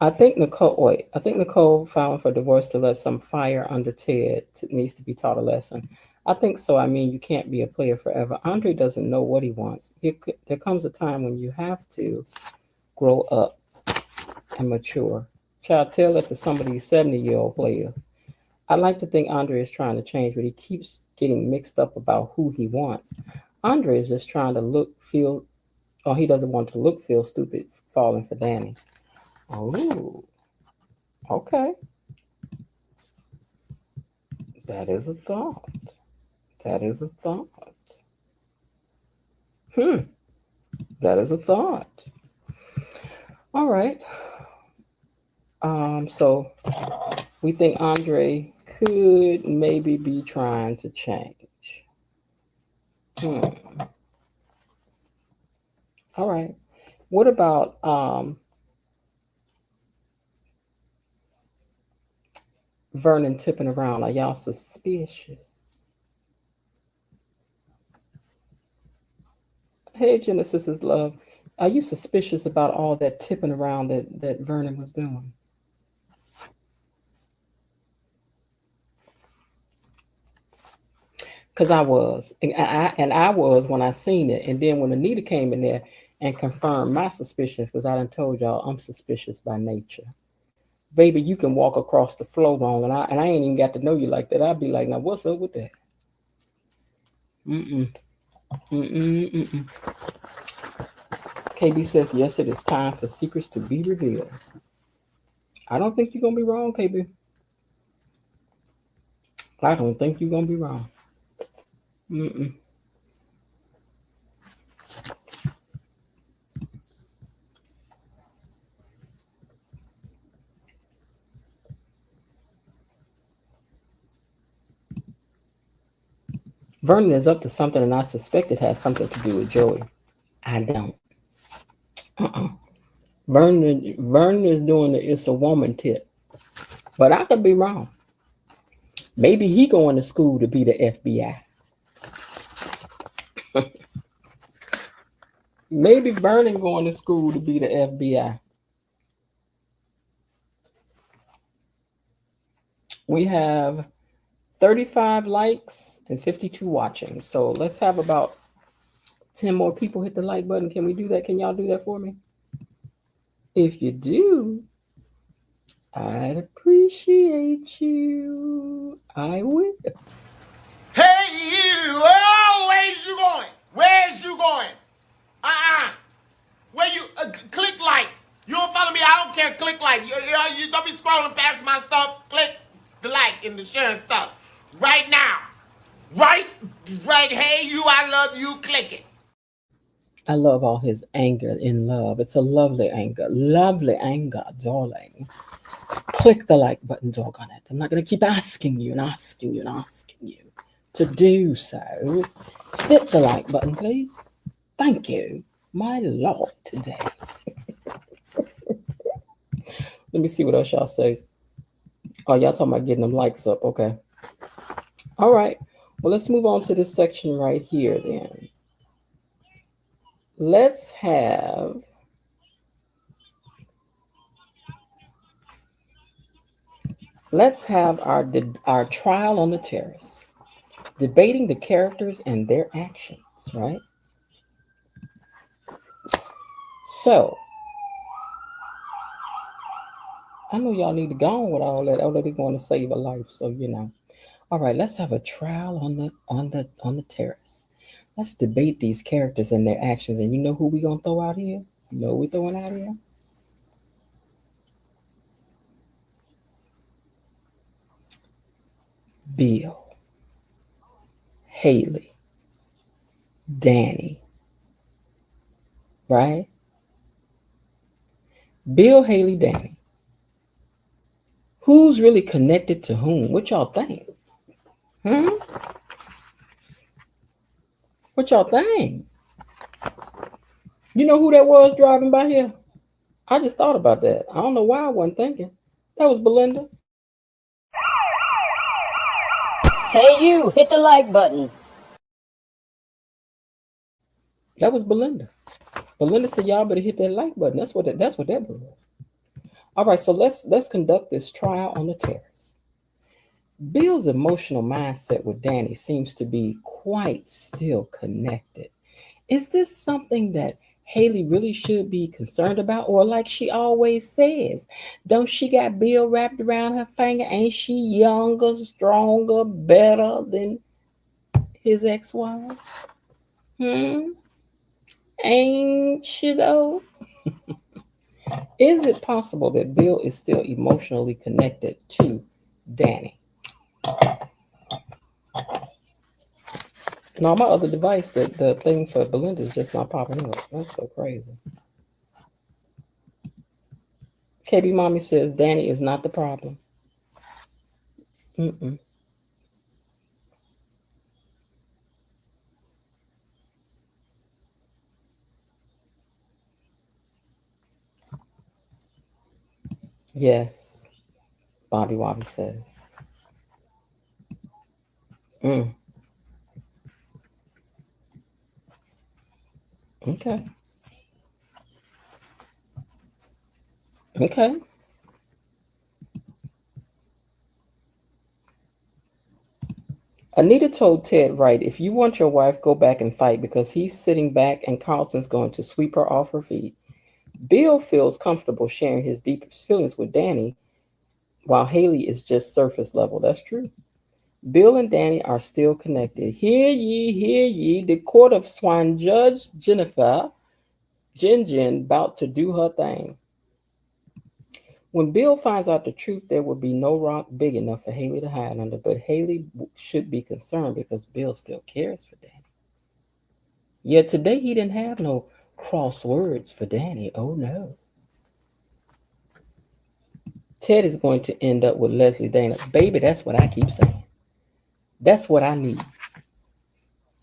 I think Nicole filing for divorce to let some fire under Ted needs to be taught a lesson. I think so. I mean, you can't be a player forever. Andre doesn't know what he wants. There comes a time when you have to grow up and mature. Child, tell that to some of these 70-year-old players. I like to think Andre is trying to change, but he keeps getting mixed up about who he wants. Andre is just trying to look, feel, or he doesn't want to look, feel stupid falling for Danny. Oh, okay. That is a thought. That is a thought. Hmm. That is a thought. All right. So we think Andre could maybe be trying to change. Hmm. All right. What about Vernon tipping around? Are y'all suspicious? Hey, Genesis is love. Are you suspicious about all that tipping around that Vernon was doing? Because I was, and I was when I seen it, and then when Anita came in there and confirmed my suspicions, because I done told y'all I'm suspicious by nature. Baby, you can walk across the floor wrong, and I ain't even got to know you like that. I'd be like, now what's up with that? Mm-mm. Mm-mm. Mm-mm. KB says, yes, it is time for secrets to be revealed. I don't think you're gonna be wrong, KB. I don't think you're gonna be wrong. Mm-mm. Vernon is up to something, and I suspect it has something to do with Joey. I don't. Uh-uh. Vernon is doing the it's a woman tip, but I could be wrong. Maybe he going to school to be the FBI. Maybe Vernon going to school to be the FBI. We have 35 likes and 52 watching. So let's have about 10 more people hit the like button. Can we do that? Can y'all do that for me? If you do, I'd appreciate you. I will. Hey, you! Oh, where's you going? Where's you going? Where you click like? You don't follow me? I don't care. Click like. You don't be scrolling past my stuff. Click the like and the share and stuff right now. Right. Hey, you! I love you. Click it. I love all his anger in love. It's a lovely anger, darling. Click the like button, doggone it. I'm not going to keep asking you and asking you and asking you to do so. Hit the like button, please. Thank you, my Lord, today. Let me see what else y'all say. Oh, y'all talking about getting them likes up. Okay. All right. Well, let's move on to this section right here then. Let's have our trial on the terrace, debating the characters and their actions, right? So I know y'all need to go on with all that. Oh, they're going to save a life, so you know. All right, let's have a trial on the terrace. Let's debate these characters and their actions. And you know who we gonna throw out here? You know who we throwing out here? Bill, Haley, Danny, right? Bill, Haley, Danny. Who's really connected to whom? What y'all think? Hmm? What y'all think? You know who that was driving by here? I just thought about that. I don't know why I wasn't thinking. That was Belinda. Hey, you, hit the like button. That was Belinda. Belinda said, "Y'all better hit that like button." That's what that was. All right, so let's conduct this trial on the terrace. Bill's emotional mindset with Danny seems to be quite still connected. Is this something that Haley really should be concerned about? Or like she always says, don't she got Bill wrapped around her finger? Ain't she younger, stronger, better than his ex-wife? Ain't she though? Is it possible that Bill is still emotionally connected to Danny? No, my other device, the thing for Belinda is just not popping up. That's so crazy. KB Mommy says Danny is not the problem. Mm-mm. Yes, Bobby Wobby says. Mm. Okay. Okay. Anita told Ted, right, if you want your wife, go back and fight because he's sitting back and Carlton's going to sweep her off her feet. Bill feels comfortable sharing his deepest feelings with Danny while Haley is just surface level. That's true. Bill and Danny are still connected. Hear ye, the court of swine judge Jennifer, Jen, about to do her thing. When Bill finds out the truth, there will be no rock big enough for Haley to hide under, but Haley should be concerned because Bill still cares for Danny. Yet today he didn't have no cross words for Danny. Oh no. Ted is going to end up with Leslie Dana. Baby, that's what I keep saying. That's what I need.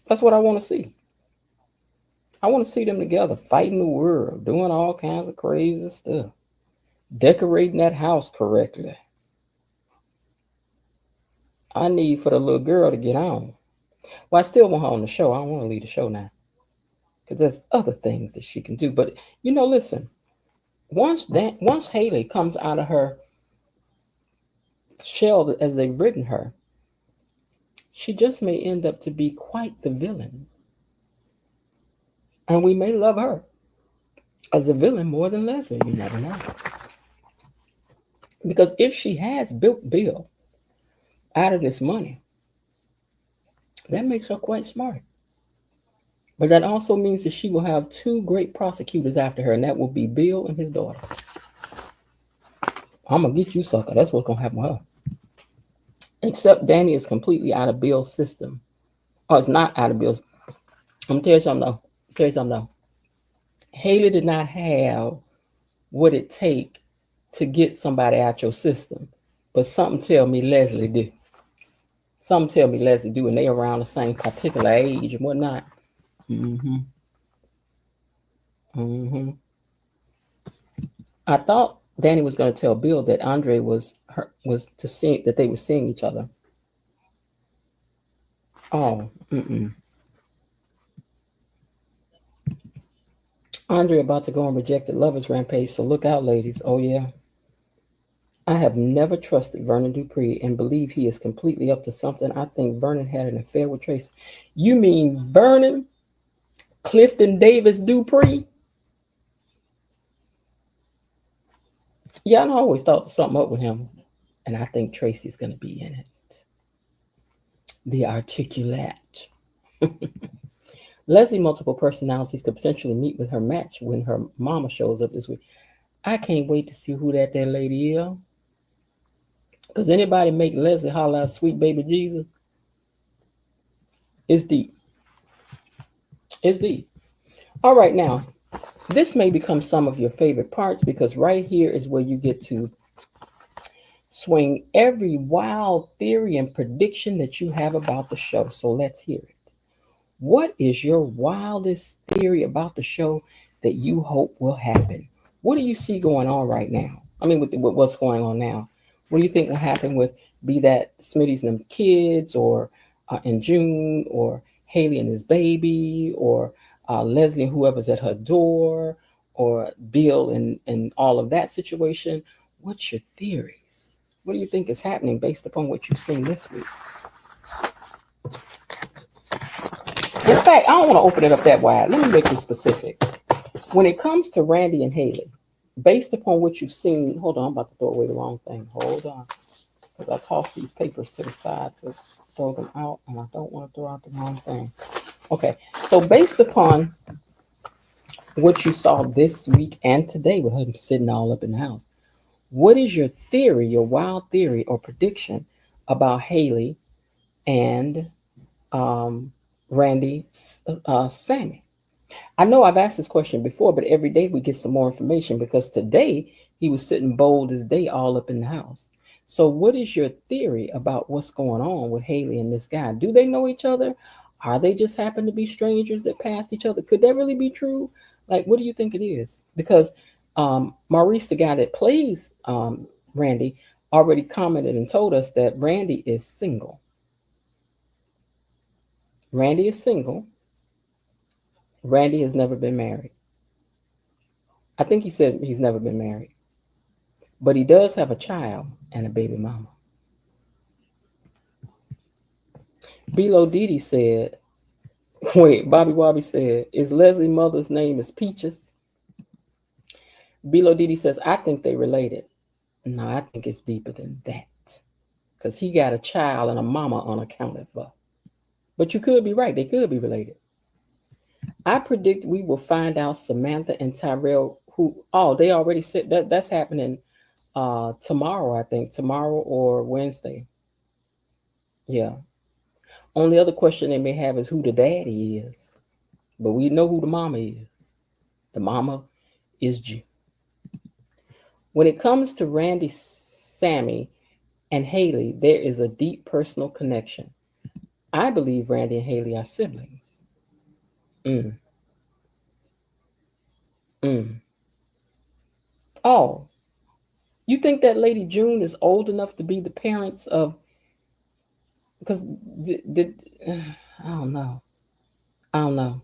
That's what I want to see. I want to see them together, fighting the world, doing all kinds of crazy stuff, decorating that house correctly. I need for the little girl to get on. Well, I still want her on the show. I don't want to leave the show now because there's other things that she can do. But listen, once Haley comes out of her shell as they've written her, she just may end up to be quite the villain, and we may love her as a villain more than Leslie. You never know. Because if she has built Bill out of this money, that makes her quite smart. But that also means that she will have two great prosecutors after her, and that will be Bill and his daughter. I'm going to get you, sucker. That's what's going to happen with her. Except Danny is completely out of Bill's system. Oh, it's not out of Bill's. I'm going to tell you something though. Haley did not have what it take to get somebody out your system. But something tell me Leslie do. Something tell me Leslie do, and they around the same particular age and whatnot. Mm-hmm. Hmm. I thought Danny was going to tell Bill that Andre was to see that they were seeing each other. Oh, mm-mm. Andre about to go on rejected lovers rampage, so look out, ladies. Oh yeah. I have never trusted Vernon Dupree and believe he is completely up to something. I think Vernon had an affair with Tracy. You mean Vernon Clifton Davis Dupree? Yeah, I always thought something up with him, and I think Tracy's going to be in it. The articulate. Leslie, multiple personalities, could potentially meet with her match when her mama shows up this week. I can't wait to see who that lady is. Because anybody make Leslie holler out sweet baby Jesus, it's deep. It's deep. All right, now, this may become some of your favorite parts because right here is where you get to swing every wild theory and prediction that you have about the show. So let's hear it. What is your wildest theory about the show that you hope will happen? What do you see going on right now? I mean, with what's going on now, what do you think will happen with be that Smitty's and them kids, or in June, or Haley and his baby, or Leslie and whoever's at her door, or Bill and all of that situation? What's your theories? What do you think is happening based upon what you've seen this week? In fact, I don't want to open it up that wide. Let me make it specific. When it comes to Randy and Haley, based upon what you've seen, hold on, I'm about to throw away the wrong thing. Hold on. Because I tossed these papers to the side to throw them out, and I don't want to throw out the wrong thing. Okay, so based upon what you saw this week and today with him sitting all up in the house, what is your theory, your wild theory or prediction about Haley and um, Randy Sammy? I know I've asked this question before, but every day we get some more information because today he was sitting bold as day all up in the house. So, what is your theory about what's going on with Haley and this guy? Do they know each other? Are they just happen to be strangers that passed each other? Could that really be true? Like, what do you think it is? Because Maurice, the guy that plays Randy, already commented and told us that Randy is single. Randy is single. Randy has never been married. I think he said he's never been married. But he does have a child and a baby mama. Bilo Didi said, wait, Bobby Wobby said, is Leslie mother's name is Peaches? Bilo Didi says, I think they related. No, I think it's deeper than that. Because he got a child and a mama unaccounted for. But you could be right. They could be related. I predict we will find out Samantha and Tyrell they already said that's happening tomorrow, I think. Tomorrow or Wednesday. Yeah. Only other question they may have is who the daddy is. But we know who the mama is. The mama is Jew. When it comes to Randy, Sammy, and Haley, there is a deep personal connection. I believe Randy and Haley are siblings. Mm, mm. Oh, you think that Lady June is old enough to be the parents of? Because I don't know. I don't know.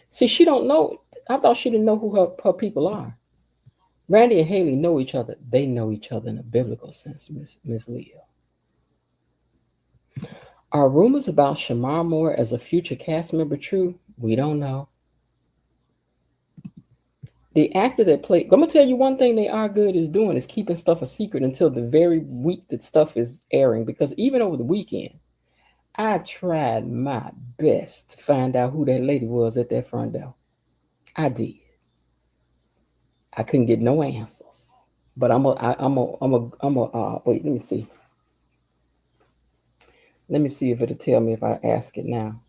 See, she don't know. I thought she didn't know who her people are. Randy and Haley know each other. They know each other in a biblical sense, Miss Leo. Are rumors about Shamar Moore as a future cast member true? We don't know. The actor that played, I'm gonna tell you one thing they are good is doing is keeping stuff a secret until the very week that stuff is airing. Because even over the weekend, I tried my best to find out who that lady was at that front door. I did. I couldn't get no answers. But wait, let me see. Let me see if it'll tell me if I ask it now.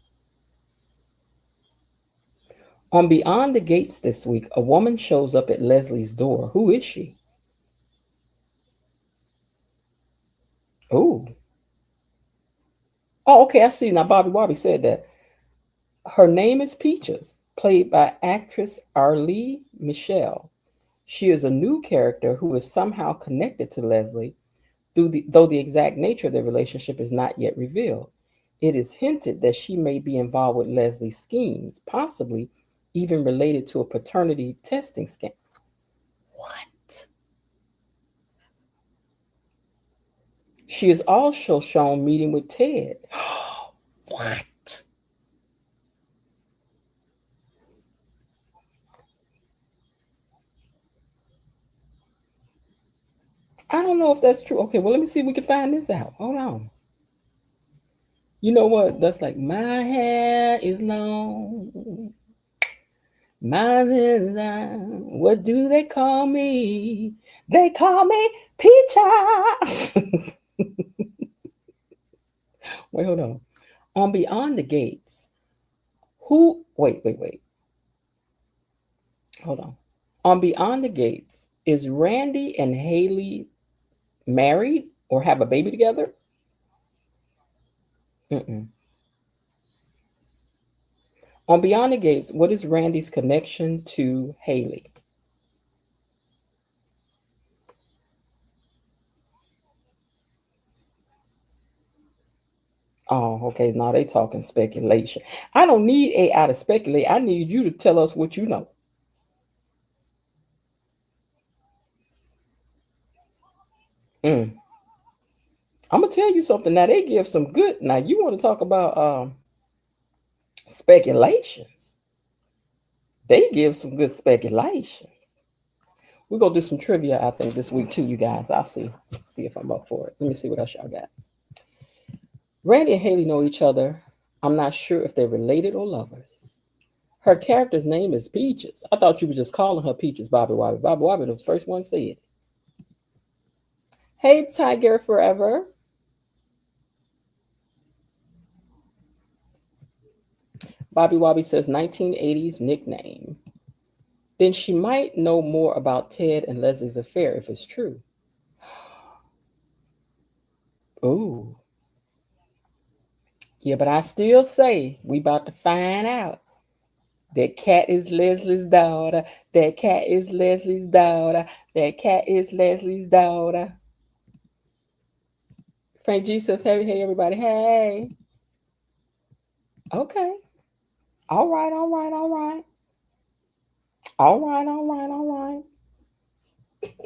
On Beyond the Gates this week, a woman shows up at Leslie's door. Who is she? Oh. Oh, okay, I see. Now Bobby Wobby said that. Her name is Peaches, played by actress Arlie Michelle. She is a new character who is somehow connected to Leslie, though the exact nature of their relationship is not yet revealed. It is hinted that she may be involved with Leslie's schemes, possibly even related to a paternity testing scam. What? She is also shown meeting with Ted. What? I don't know if that's true. Okay, well, let me see if we can find this out. Hold on. You know what? That's like, my hair is long. My hair is long. What do they call me? They call me Peaches. Wait, hold on. On Beyond the Gates, wait. Hold on. On Beyond the Gates, is Randy and Haley married or have a baby together? Mm-mm. On Beyond the Gates, what is Randy's connection to Haley? Oh, okay. Now they talking speculation. I don't need AI to speculate. I need you to tell us what you know. Mm. I'm gonna tell you something. Now they give some good. Now you want to talk about speculations? They give some good speculations. We're gonna do some trivia, I think, this week too, you guys. I'll see if I'm up for it. Let me see what else y'all got. Randy and Haley know each other. I'm not sure if they're related or lovers. Her character's name is Peaches. I thought you were just calling her Peaches, Bobby Wobby. Bobby Wobby was the first one said it. Hey, Tiger Forever. Bobby Wobby says 1980s nickname. Then she might know more about Ted and Leslie's affair if it's true. Ooh. Yeah, but I still say we about to find out. That cat is Leslie's daughter. That cat is Leslie's daughter. That cat is Leslie's daughter. Frank G says, hey, everybody. Hey. Okay. All right, all right, all right. All right, all right, all right.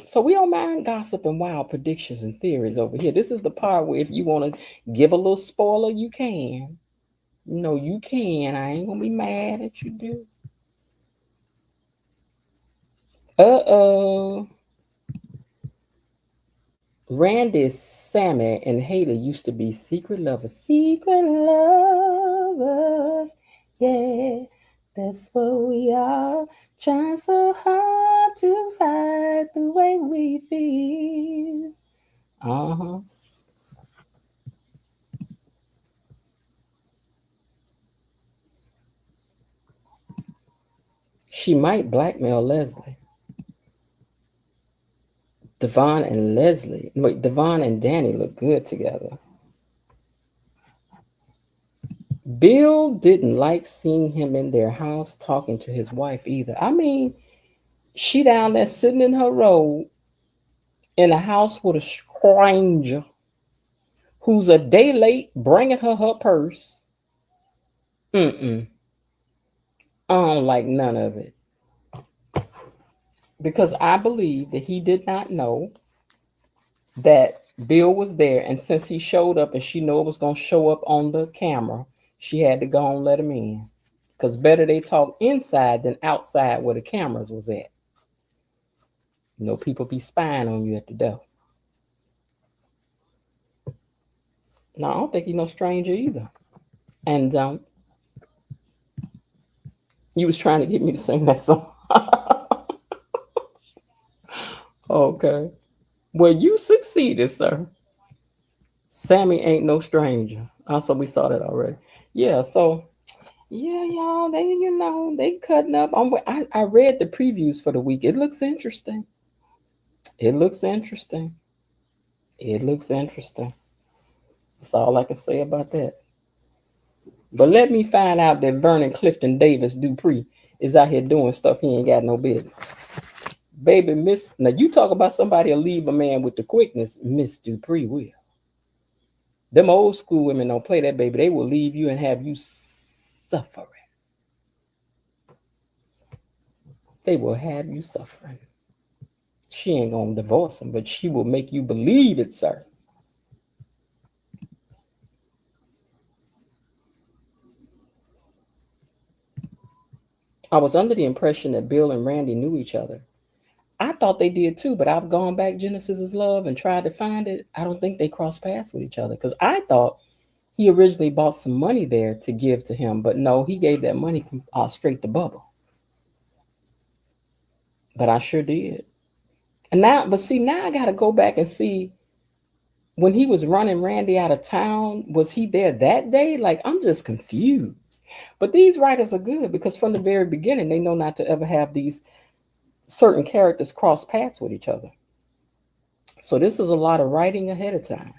So we don't mind gossip and wild predictions and theories over here. This is the part where if you want to give a little spoiler, you can. No, you can. I ain't gonna be mad at you, dude. Uh-oh. Randy, Sammy, and Haley used to be secret lovers. Secret lovers. Yeah, that's what we are. Trying so hard to fight the way we feel. Uh-huh. She might blackmail Leslie. Devon and Danny look good together. Bill didn't like seeing him in their house talking to his wife either. I mean, she down there sitting in her robe in a house with a stranger who's a day late bringing her purse. Mm-mm. I don't like none of it. Because I believe that he did not know that Bill was there. And since he showed up and she knew it was going to show up on the camera, she had to go and let him in. Because better they talk inside than outside where the cameras was at. You know, people be spying on you at the door. No, I don't think he's no stranger either. And you was trying to get me to sing that song. Okay. Well, you succeeded, sir. Sammy ain't no stranger. Also, we saw that already. Yeah, so yeah, y'all, they cutting up. I read the previews for the week. It looks interesting. It looks interesting. It looks interesting. That's all I can say about that. But let me find out that Vernon Clifton Davis Dupree is out here doing stuff he ain't got no business. Baby, Miss, now you talk about somebody will leave a man with the quickness, Miss Dupree will. Them old school women don't play that, baby. They will leave you and have you suffering. They will have you suffering. She ain't gonna divorce him, but she will make you believe it, sir. I was under the impression that Bill and Randy knew each other. I thought they did too, but I've gone back Genesis's Love and tried to find it. I don't think they crossed paths with each other because I thought he originally bought some money there to give to him, but no, he gave that money straight to Bubba. But I sure did. And now, but see, now I got to go back and see when he was running Randy out of town. Was he there that day? Like, I'm just confused. But these writers are good because from the very beginning, they know not to ever have these certain characters cross paths with each other. So this is a lot of writing ahead of time.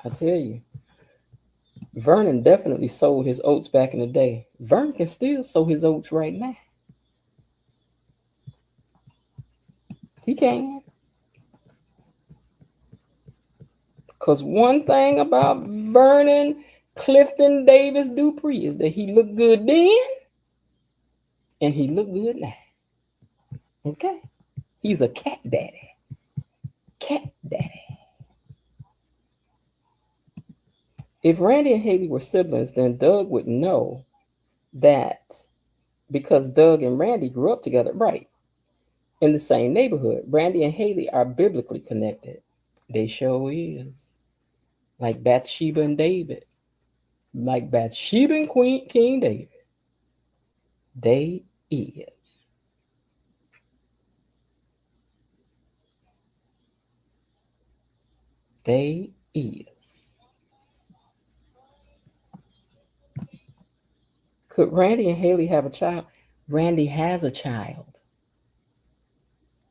I tell you, Vernon definitely sold his oats back in the day. Vernon can still sow his oats right now. He can. Because one thing about Vernon Clifton Davis Dupree is that he looked good then and he looked good now. Okay? He's a cat daddy. Cat daddy. If Randy and Haley were siblings, then Doug would know that because Doug and Randy grew up together, right, in the same neighborhood. Randy and Haley are biblically connected. They sure is. Like Bathsheba and David. Like Bathsheba and King David. They is. They is. Could Randy and Haley have a child? Randy has a child.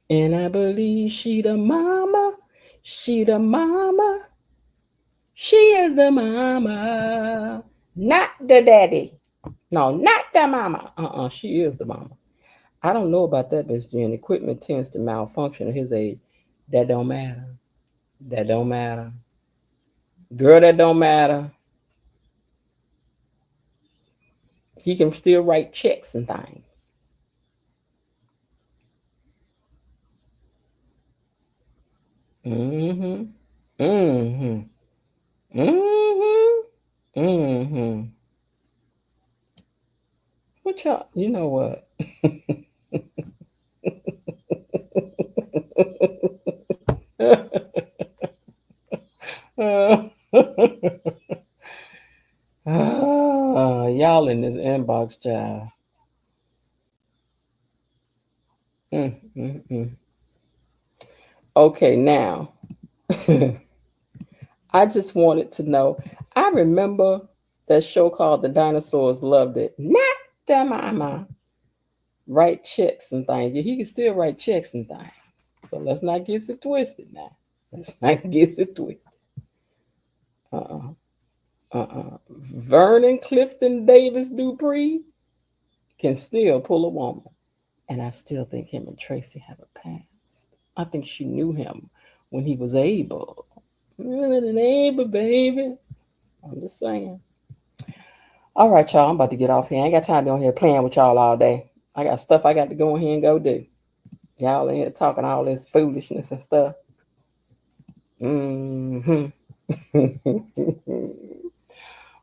And I believe she the mama. She the mama. She is the mama. Not the daddy. No, not the mama. She is the mama. I don't know about that, Miss Jen. Equipment tends to malfunction at his age. That don't matter. That don't matter. Girl, that don't matter. He can still write checks and things. Mm-hmm. Mm-hmm. Mm-hmm. Mm-hmm. What y'all, you know what? Y'all in this inbox, child. Mm. Okay, now I just wanted to know. I remember that show called The Dinosaurs Loved It. Not the mama. Write checks and things. Yeah, he can still write checks and things. So let's not get it twisted now. Let's not get it twisted. Vernon Clifton Davis Dupree can still pull a woman. And I still think him and Tracy have a past. I think she knew him when he was able. Able, baby. I'm just saying. All right, y'all. I'm about to get off here. I ain't got time to be on here playing with y'all all day. I got stuff I got to go in here and go do. Y'all in here talking all this foolishness and stuff. Mm-hmm.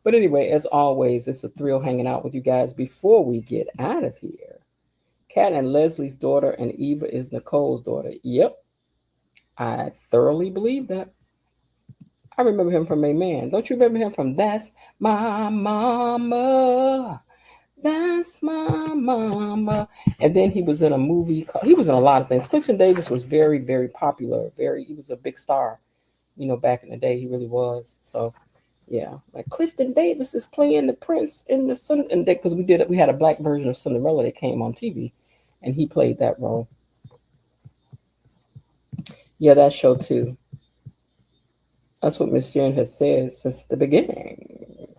But anyway, as always, it's a thrill hanging out with you guys before we get out of here. Kat and Leslie's daughter and Eva is Nicole's daughter. Yep. I thoroughly believe that. I remember him from Amen. Don't you remember him from That's My Mama? That's my mama. And then he was in a movie he was in a lot of things. Clifton Davis was very, very popular. He was a big star, back in the day. He really was. So yeah, like Clifton Davis is playing the prince in the Sun, and because we had a black version of Cinderella that came on TV, and he played that role. Yeah, that show too. That's what Miss Jen has said since the beginning.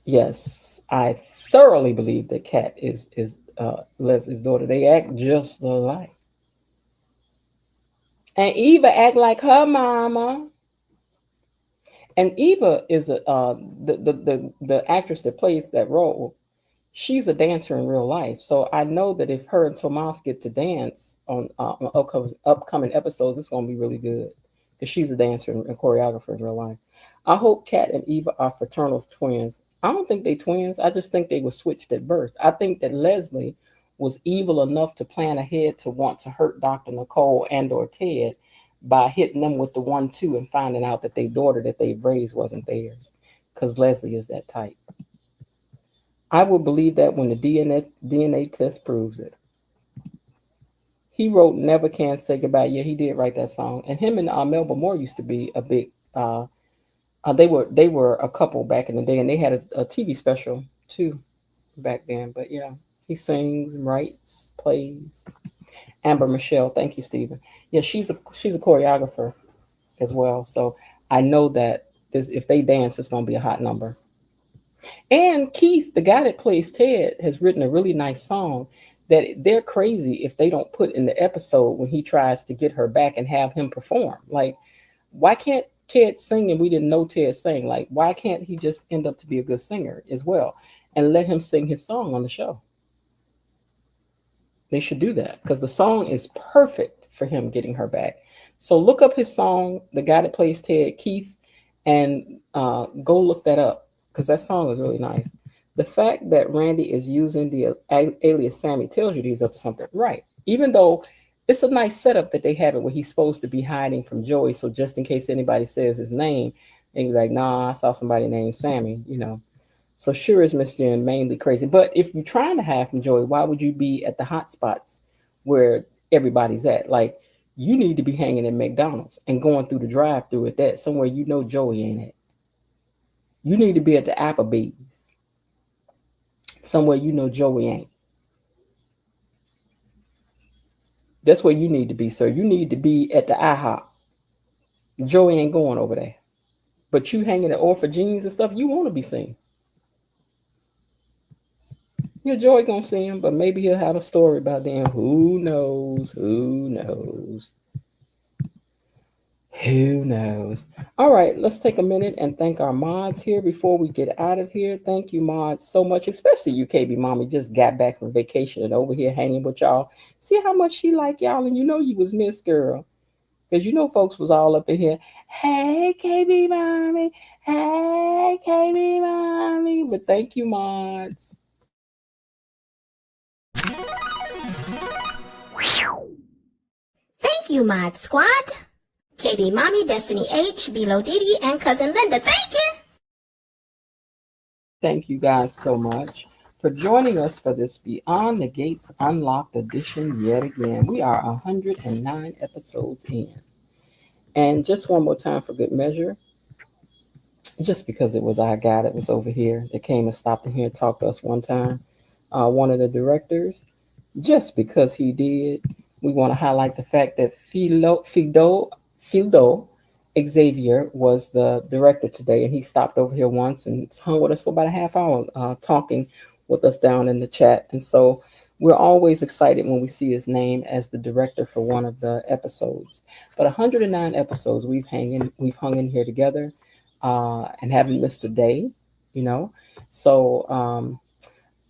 Yes, I thoroughly believe that Kat is Leslie's daughter. They act just alike, and Eva act like her mama. And Eva is the actress that plays that role. She's a dancer in real life. So I know that if her and Tomas get to dance on upcoming episodes, it's going to be really good because she's a dancer and choreographer in real life. I hope Kat and Eva are fraternal twins. I don't think they twins. I just think they were switched at birth. I think that Leslie was evil enough to plan ahead to want to hurt Dr. Nicole and or Ted by hitting them with the 1-2 and finding out that their daughter that they raised wasn't theirs because Leslie is that type. I will believe that when the DNA test proves it. He wrote "Never Can Say Goodbye." Yeah, he did write that song. And him and Melba Moore used to be a big. They were a couple back in the day, and they had a TV special too back then. But yeah, he sings, writes, plays. Amber Michelle, thank you, Stephen. Yeah, she's a choreographer as well. So I know that if they dance, it's gonna be a hot number. And Keith, the guy that plays Ted, has written a really nice song that they're crazy if they don't put in the episode when he tries to get her back and have him perform. Like, why can't Ted sing and we didn't know Ted sang? Like, why can't he just end up to be a good singer as well and let him sing his song on the show? They should do that because the song is perfect for him getting her back. So look up his song, the guy that plays Ted, Keith, and go look that up because that song is really nice. The fact that Randy is using the alias Sammy tells you he's up to something, right? Even though it's a nice setup that they have it where he's supposed to be hiding from Joey, so just in case anybody says his name, and he's like, "Nah, I saw somebody named Sammy." So sure is Miss Jen mainly crazy. But if you're trying to have from Joey, why would you be at the hot spots where everybody's at? Like you need to be hanging at McDonald's and going through the drive through at that somewhere you know Joey ain't at. You need to be at the Applebee's somewhere you know Joey ain't. That's where you need to be, sir. You need to be at the IHOP. Joey ain't going over there. But you hanging at Orpha Jeans and stuff, you want to be seen. Your Joy gonna see him, but maybe he'll have a story about them. Who knows? Who knows? Who knows? All right, let's take a minute and thank our mods here before we get out of here. Thank you, mods, so much, especially you, KB Mommy. Just got back from vacation and over here hanging with y'all. See how much she like y'all, and you know you was missed, girl. Because you know folks was all up in here. Hey, KB Mommy. Hey, KB Mommy. But thank you, mods. Thank you, Mod Squad. KB Mommy, Destiny H, Bilo Didi, and Cousin Linda. Thank you. Thank you guys so much for joining us for this Beyond the Gates Unlocked edition yet again. We are 109 episodes in. And just one more time for good measure, just because it was our guy that was over here that came and stopped in here and talked to us one time, one of the directors, just because he did, we want to highlight the fact that Fido Xavier was the director today, and he stopped over here once and hung with us for about a half hour, talking with us down in the chat. And so we're always excited when we see his name as the director for one of the episodes. But 109 episodes we've hung in here together, and haven't missed a day. So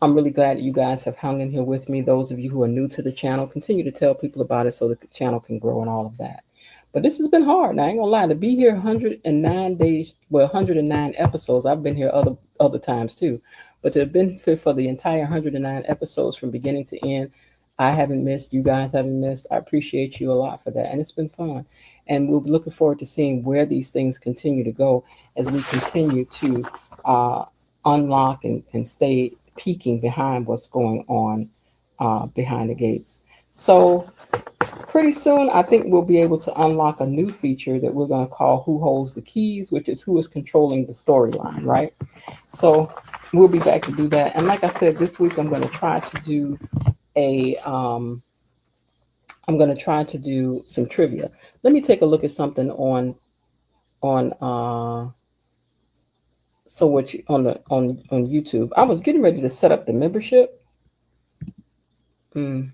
I'm really glad that you guys have hung in here with me. Those of you who are new to the channel, continue to tell people about it so that the channel can grow and all of that. But this has been hard. Now, I ain't gonna lie, to be here 109 days, well, 109 episodes. I've been here other times too, but to have been here for the entire 109 episodes from beginning to end, I haven't missed. You guys haven't missed. I appreciate you a lot for that, and it's been fun. And we'll be looking forward to seeing where these things continue to go as we continue to unlock and stay peeking behind what's going on behind the gates. So pretty soon, I think we'll be able to unlock a new feature that we're going to call Who Holds the Keys, which is who is controlling the storyline, right? So we'll be back to do that. And like I said, this week I'm going to try to do some trivia. Let me take a look at something on So what you on YouTube? I was getting ready to set up the membership. Mm,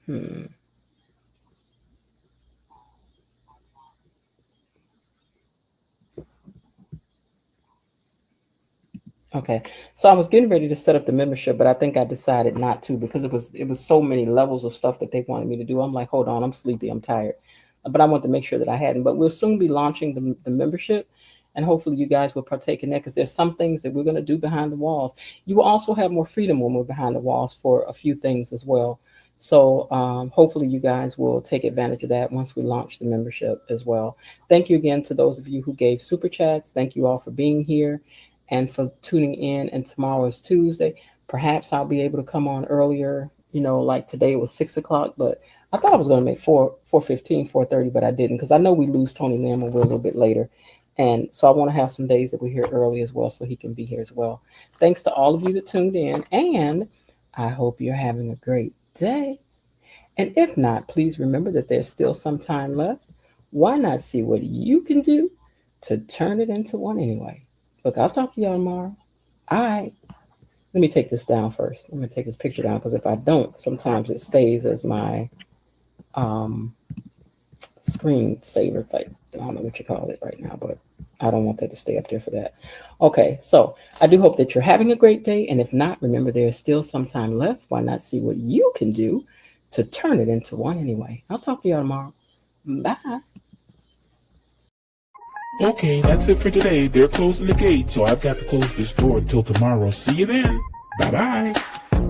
hmm. Okay. So I was getting ready to set up the membership, but I think I decided not to because it was so many levels of stuff that they wanted me to do. I'm like, hold on, I'm sleepy, I'm tired. But I wanted to make sure that I hadn't. But we'll soon be launching the membership, and hopefully you guys will partake in that because there's some things that we're going to do behind the walls. You will also have more freedom when we're behind the walls for a few things as well. So hopefully you guys will take advantage of that once we launch the membership as well. Thank you again to those of you who gave super chats. Thank you all for being here and for tuning in. And tomorrow is Tuesday. Perhaps I'll be able to come on earlier. Like today it was 6 o'clock, but I thought I was going to make 4:15, 4:30, but I didn't because I know we lose Tony Lamb and we're a little bit later. And so I want to have some days that we're here early as well so he can be here as well. Thanks to all of you that tuned in. And I hope you're having a great day. And if not, please remember that there's still some time left. Why not see what you can do to turn it into one anyway? Look, I'll talk to y'all tomorrow. All right. Let me take this down first. I'm going to take this picture down because if I don't, sometimes it stays as my um, screen saver thing. I don't know what you call it right now, but I don't want that to stay up there for that. Okay, so I do hope that you're having a great day. And if not, remember there's still some time left. Why not see what you can do to turn it into one anyway? I'll talk to y'all tomorrow. Bye. Okay, that's it for today. They're closing the gate, so I've got to close this door until tomorrow. See you then. Bye bye.